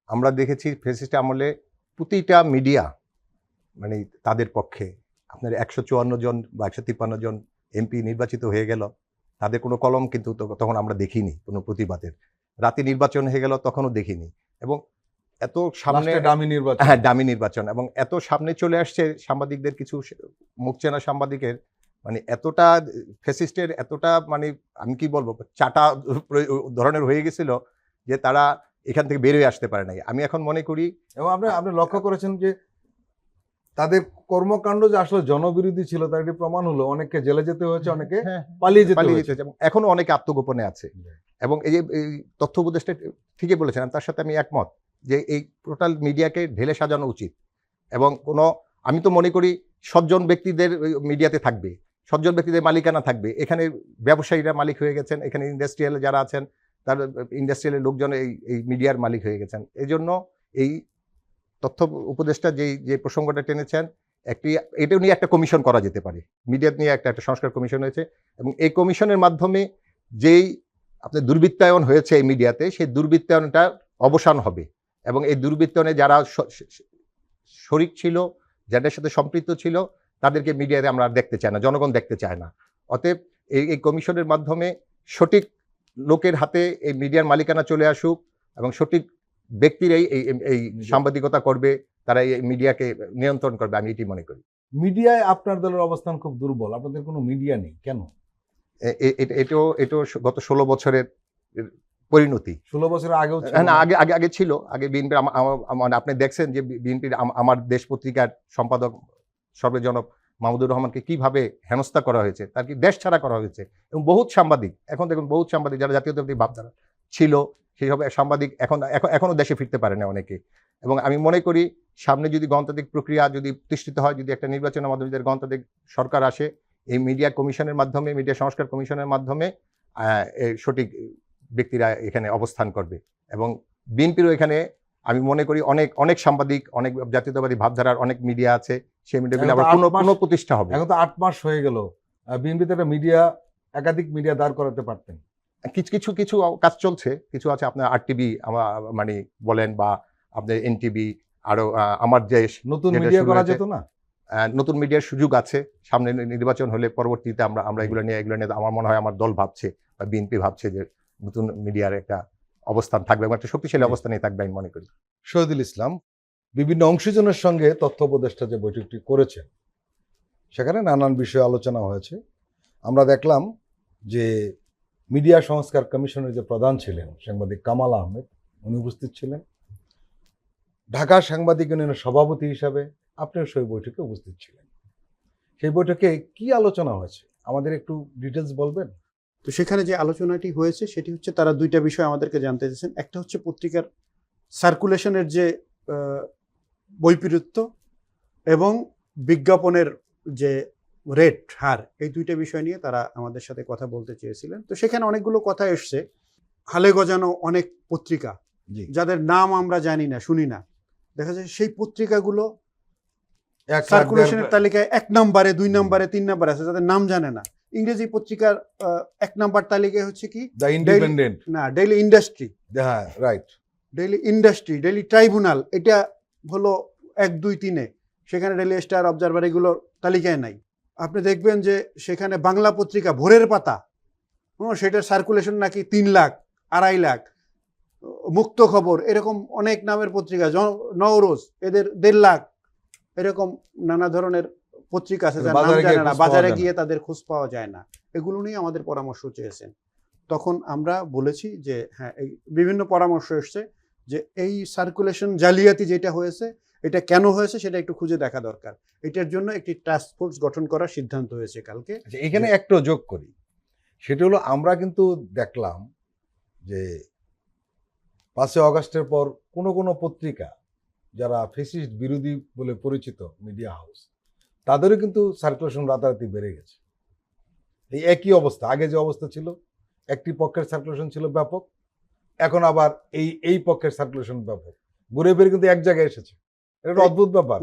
আমরা দেখেছি ফ্যাসিস্ট আমলে প্রতিটা মিডিয়া মানে তাদের পক্ষে আপনার 154 জন বা 153 জন এমপি নির্বাচিত হয়ে গেল, তাদের কোনো কলম কিন্তু তখন আমরা দেখিনি কোনো প্রতিবাদের। রাতে নির্বাচন হয়ে গেল, তখনও দেখিনি। এবং এত সামনে লাস্টে ডামি নির্বাচন। হ্যাঁ, ডামি নির্বাচন, এবং এত সামনে চলে আসছে সাংবাদিকদের, কিছু মুখ চেনা সাংবাদিকের মানে এতটা ফ্যাসিস্টের, এতটা মানে আমি কি বলবো, চাটা ধরনের হয়ে গেছিল যে তারা এখান থেকে বেরোয় আসতে পারে নাই। আমি এখন মনে করি, এবং আপনি লক্ষ্য করেছেন যে তাদের কর্মকাণ্ড যে আসলে জনবিরোধী ছিল তার একটি প্রমাণ হলো, অনেককে জেলে যেতে হয়েছে, অনেকে হ্যাঁ, পালিয়ে যেতে পালিয়ে হয়েছে। যেতে এবং এখনো অনেকে আত্মগোপনে আছে। এবং এই যে এই তথ্য উপদেষ্টা ঠিকই বলেছেন, তার সাথে আমি একমত যে এই টোটাল মিডিয়াকে ঢেলে সাজানো উচিত। এবং কোনো, আমি তো মনে করি সজ্জন ব্যক্তিদের মিডিয়াতে থাকবে, সজ্জন ব্যক্তিদের মালিকানা থাকবে। এখানে ব্যবসায়ীরা মালিক হয়ে গেছেন, এখানে ইন্ডাস্ট্রিয়াল যারা আছেন তার ইন্ডাস্ট্রিয়ালের লোকজন এই মিডিয়ার মালিক হয়ে গেছেন। এই জন্য এই তথ্য উপদেষ্টা যে প্রসঙ্গটা টেনেছেন, এটা নিয়ে একটা কমিশন করা যেতে পারে। মিডিয়া নিয়ে একটা সংস্কার কমিশন হয়েছে, এবং এই কমিশনের মাধ্যমে যেই আপনার দুর্বৃত্তায়ন হয়েছে এই মিডিয়াতে, সেই দুর্বৃত্তায়নটা অবসান হবে। এবং এই দুর্বৃত্তায়নে যারা শরিক ছিল, যাদের সাথে সম্পৃক্ত ছিল, তাদেরকে মিডিয়াতে আমরা আর দেখতে চাই না, জনগণ দেখতে চায় না। অতএব এই কমিশনের মাধ্যমে সঠিক লোকের হাতে এই মিডিয়ার মালিকানা চলে আসুক, এবং সঠিক ব্যক্তিরাই এই সাংবাদিকতা করবে, তারা এই মিডিয়াকে নিয়ন্ত্রণ করবে, আমি এটি মনে করি। মিডিয়ায় আপনার দলের অবস্থান খুব দুর্বল, আপনাদের কোনো মিডিয়া নেই কেন? এটাও গত 16 বছরের পরিণতি। 16 বছরের আগেও ছিল না, না? আগে ছিল। আগে বিএনপির আপনি দেখছেন যে বিএনপির আমার দেশ পত্রিকার সম্পাদক সর্বজনক মাহমুদুর রহমানকে কিভাবে হেনস্থা করা হয়েছে, তার কি দেশ ছাড়া করা হয়েছে। এবং বহুত সাংবাদিক, এখন দেখুন বহুত সাংবাদিক যারা জাতীয়তাবাদী ভাবধারা ছিল, সেই সব সাংবাদিক এখনো দেশে ফিরতে পারে না অনেকে। এবং আমি মনে করি সামনে যদি গণতান্ত্রিক প্রক্রিয়া যদি প্রতিষ্ঠিত হয়, যদি একটা নির্বাচনের মাধ্যমে যদি গণতান্ত্রিক সরকার আসে, এই মিডিয়া কমিশনের মাধ্যমে, মিডিয়া সংস্কার কমিশনের মাধ্যমে সঠিক ব্যক্তিরা এখানে অবস্থান করবে। এবং বিএনপিরও এখানে আমি মনে করি অনেক সাংবাদিক, অনেক জাতীয়তাবাদী ভাবধারার অনেক মিডিয়া আছে, সেই মিডিয়াগুলো আবার পুনঃপ্রতিষ্ঠা হবে। এখন তো 8 মাস হয়ে গেল, বিএনপিতে একটা একাধিক মিডিয়া দাঁড় করাতে পারতেন। কিছু কাজ চলছে, কিছু আছে আপনার আরটিভি মানে বলেন, বা আপনার এনটিভি, আরো আমার দেশ, নতুন মিডিয়া করা যেত না? নতুন মিডিয়ার সুযোগ আছে। সামনে নির্বাচন হলে পরবর্তীতে আমরা এগুলো নিয়ে আমার মনে হয় আমার দল ভাবছে বা বিএনপি ভাবছে যে নতুন মিডিয়ার একটা অবস্থান থাকবে, এবং একটা শক্তিশালী অবস্থানে থাকবে আমি মনে করি। শহীদুল ইসলাম, বিভিন্ন অংশীজনের সঙ্গে তথ্য উপদেষ্টা যে বৈঠকটি করেছেন, সেখানে নানান বিষয়ে আলোচনা হয়েছে। আমরা দেখলাম যে মিডিয়া সংস্কার কমিশনের যে প্রধান ছিলেন সাংবাদিক কামাল আহমেদ, উনি উপস্থিত ছিলেন। ঢাকা সাংবাদিক ইউনিয়নের সভাপতি হিসাবে আপনিও সেই বৈঠকে উপস্থিত ছিলেন। সেই বৈঠকে কি আলোচনা হয়েছে আমাদের একটু ডিটেলস বলবেন? তো সেখানে যে আলোচনাটি হয়েছে সেটি হচ্ছে, তারা দুইটা বিষয় আমাদেরকে জানতে চেয়েছেন। একটা হচ্ছে পত্রিকার সার্কুলেশনের যে বৈপরীত্য এবং বিজ্ঞাপনের যে রেট হার, এই দুইটা বিষয় নিয়ে তারা আমাদের সাথে কথা বলতে চেয়েছিলেন। তো সেখানে অনেকগুলো কথা এসছে, হালে গজানো অনেক পত্রিকা যাদের নাম আমরা জানি না, শুনি না, দেখা যায় সেই পত্রিকাগুলো সার্কুলেশনের তালিকায় 1 নম্বরে, 2 নম্বরে, 3 নম্বরে আছে, যাদের নাম জানে না। ইংরেজি পত্রিকার 1 নম্বর তালিকায় হচ্ছে কি, দ্য ইন্ডিপেন্ডেন্ট, না, ডেইলি ইন্ডাস্ট্রি, হ্যাঁ right, daily industry, daily tribunal, এটা হলো 1, 2, 3-এ। সেখানে ডেইলি স্টার, অবজারভার এগুলোর তালিকায় নাই। আপনি দেখবেন যে সেখানে বাংলা পত্রিকা ভোরের পাতা, সেটার সার্কুলেশন নাকি 3 লাখ, 2.5 লাখ। মুক্ত খবর, এরকম অনেক নামের পত্রিকা, নওরোজ, এদের 1.5 লাখ। এরকম নানা ধরনের পত্রিকা আছে যার নাম জানে না, বাজারে গিয়ে তাদের খোঁজ পাওয়া যায় না। এগুলো নিয়ে আমাদের পরামর্শ চেয়েছেন। তখন আমরা বলেছি যে হ্যাঁ, এই বিভিন্ন পরামর্শ এসছে যে এই সার্কুলেশন জালিয়াতি যেটা হয়েছে, এটা কেন হয়েছে সেটা একটু খুঁজে দেখা দরকার। এটার জন্য একটি টাস্ক ফোর্স গঠন করার সিদ্ধান্ত হয়েছে কালকে। এখানে একটু যোগ করি, সেটা হলো আমরা কিন্তু দেখলাম যে 5 আগস্টের পর কোনো পত্রিকা যারা ফ্যাসিস্ট বিরোধী বলে পরিচিত মিডিয়া হাউস, তাদেরও কিন্তু সার্কুলেশন রাতারাতি বেড়ে গেছে। এই একই অবস্থা, আগে যে অবস্থা ছিল, একটি পক্ষের সার্কুলেশন ছিল ব্যাপক, এখন আবার এই পক্ষের সার্কুলেশন ব্যাপক, ঘুরে ফিরে কিন্তু এক জায়গায় এসেছে। এটা অদ্ভুত ব্যাপার।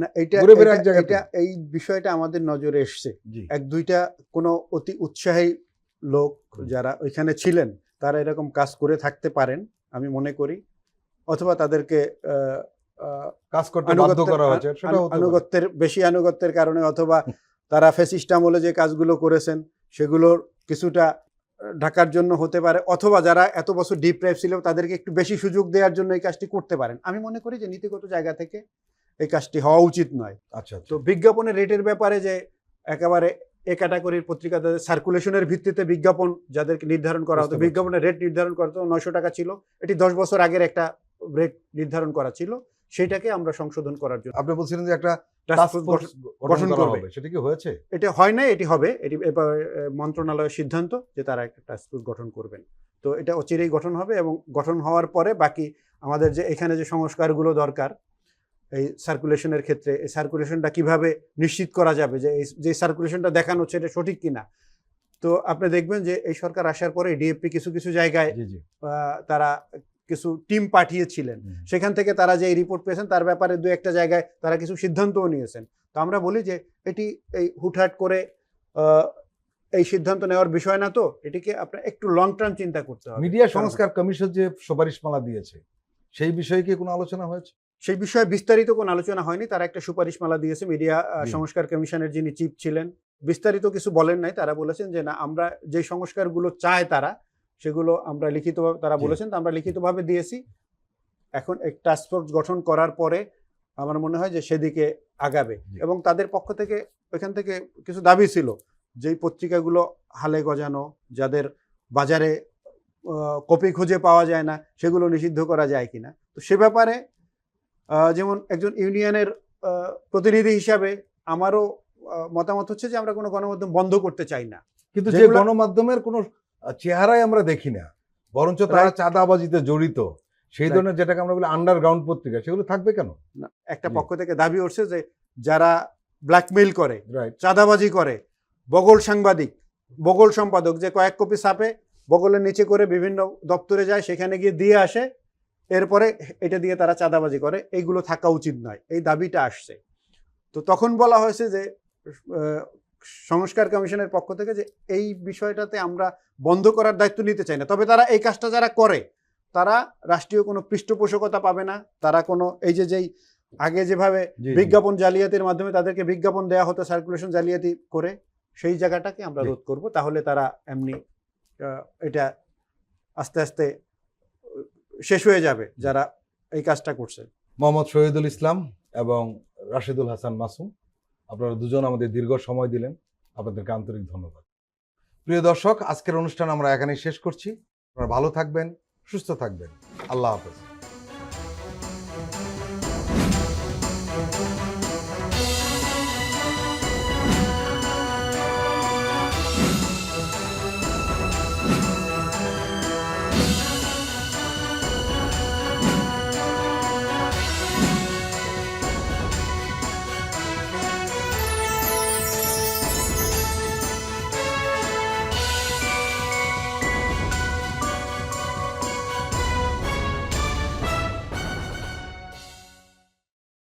এই বিষয়টা আমাদের নজরে এসছে। 1-2টা কোনো অতি উৎসাহী লোক যারা ওইখানে ছিলেন, তারা এরকম কাজ করে থাকতে পারেন আমি মনে করি, অথবা তাদেরকে কাজ করতে বাধ্য করা হয়েছে, সেটা হতে পারে। আনুগত্যের বেশি আনুগত্যের কারণে, অথবা তারা ফ্যাসিস্ট আমলে যে কাজগুলো করেছেন সেগুলোর কিছুটা ঢাকার জন্য হতে পারে, অথবা যারা এত বছর ডিপ্রাইভ ছিল তাদেরকে একটু বেশি সুযোগ দেওয়ার জন্য এই কাজটি করতে পারেন। আমি মনে করি যে নীতিগত জায়গা থেকে এই কাজটি হওয়া উচিত নয়। আচ্ছা, তো বিজ্ঞাপনের রেটের ব্যাপারে যে একেবারে এ ক্যাটাগরির পত্রিকা তাদের সার্কুলেশনের ভিত্তিতে বিজ্ঞাপন যাদেরকে নির্ধারণ করা হতো, বুঝতে পারছি। বিজ্ঞাপনের রেট নির্ধারণ করা হতো 900 টাকা ছিল, এটি 10 বছর আগের একটা রেট নির্ধারণ করা ছিল, সেইটাকে আমরা সংশোধন করার জন্য আপনি বলছিলেন যে একটা task টাস্ক force ফোর্স গঠন গঠন করা করবে। হবে, সেটা কি হয়েছে? এটা হয় নাই, এটি হবে, এটি এবার মন্ত্রণালয়ের সিদ্ধান্ত যে তারা একটা টাস্ক ফোর্স গঠন করবেন। তো এটা অচিরেই গঠন হবে, এবং গঠন হওয়ার পরে বাকি আমাদের যে এখানে যে সংস্কারগুলো দরকার এই সার্কুলেশনের ক্ষেত্রে, এই সার্কুলেশনটা কিভাবে নিশ্চিত করা যাবে যে এই যে সার্কুলেশনটা দেখানো হচ্ছে এটা সঠিক কিনা। তো আপনি দেখবেন যে এই সরকার আসার পরে ডিএফপি কিছু কিছু জায়গায় জি জি। তারা কিছু টিম পাঠিয়েছিলেন, হুম। সেখান থেকে তারা যে রিপোর্ট পেয়েছেন তার ব্যাপারে দু একটা জায়গায় তারা কিছু সিদ্ধান্তও নিয়েছেন। তো আমরা বলি যে এটি এই হুটহাট করে এই সিদ্ধান্ত নেওয়ার বিষয় না, তো এটিকে আপনার একটু লং টার্ম চিন্তা করতে হবে। মিডিয়া সংস্কার কমিশন যে সুপারিশমালা দিয়েছে, সেই বিষয়ে কি কোনো আলোচনা হয়েছে? সেই বিষয়ে বিস্তারিত কোনো আলোচনা হয়নি। তারা একটা সুপারিশমালা দিয়েছে, মিডিয়া জি। সংস্কার কমিশনের যিনি চিফ ছিলেন বিস্তারিত কিছু বলেন নাই। তারা বলেছেন যে না, আমরা যে সংস্কারগুলো চায় তারা সেগুলো আমরা লিখিতভাবে, তারা জি। বলেছেন তো আমরা লিখিতভাবে দিয়েছি। এখন এক টাস্ক ফোর্স গঠন করার পরে আমার মনে হয় যে সেদিকে আগাবে। জি। এবং তাদের পক্ষ থেকে এখান থেকে কিছু দাবি ছিল, যেই পত্রিকাগুলো হালে গজানো, যাদের বাজারে কপি খুঁজে পাওয়া যায় না, সেগুলো নিষিদ্ধ করা যায় কিনা। তো সে ব্যাপারে যেমন একজন ইউনিয়নের প্রতিনিধি হিসাবে আমারও মতামত হচ্ছে যে আমরা কোনো গণমাধ্যম বন্ধ করতে চাই না। কিন্তু যে যেগুলো- গণমাধ্যমের কোনো চেহারাই আমরা দেখি না, বরঞ্চ তারা Right. চাঁদাবাজিতে জড়িত, সেই Right. ধরনের যেটাকে আমরা বলি আন্ডারগ্রাউন্ড পত্রিকা, সেগুলো থাকবে কেন? না, একটা জি। পক্ষ থেকে দাবি উঠছে যে যারা ব্ল্যাকমেইল করে, রাইট। চাঁদাবাজি করে, বগল সাংবাদিক, বগল সম্পাদক, যে কয়েক কপি ছাপে বগলের নিচে করে বিভিন্ন দপ্তরে যায়, সেখানে গিয়ে দিয়ে আসে, এরপরে এটা দিয়ে তারা চাঁদাবাজি করে, এইগুলো থাকা উচিত নয়, এই দাবিটা আসছে। তো তখন বলা হয়েছে যে সংস্কার কমিশনের পক্ষ থেকে যে এই বিষয়টাতে আমরা বন্ধ করার দায়িত্ব নিতে চাই না, তবে তারা এই কাজটা যারা করে তারা রাষ্ট্রীয় কোনো পৃষ্ঠপোষকতা পাবে না। তারা কোনো এই যেই আগে যেভাবে জি, জি। বিজ্ঞাপন জালিয়াতির মাধ্যমে তাদেরকে বিজ্ঞাপন দেওয়া হতো সার্কুলেশন জালিয়াতি করে, সেই জায়গাটাকে আমরা জি। রোধ করব। তাহলে তারা এমনি এটা আস্তে আস্তে শেষ হয়ে যাবে যারা এই কাজটা করছে। মোহাম্মদ শহীদুল ইসলাম এবং রাশেদুল হাসান মাসুম, আপনারা দুজন আমাদের দীর্ঘ সময় দিলেন, আপনাদেরকে আন্তরিক ধন্যবাদ। প্রিয় দর্শক, আজকের অনুষ্ঠান আমরা এখানেই শেষ করছি। আপনারা ভালো থাকবেন, সুস্থ থাকবেন। আল্লাহ হাফেজ।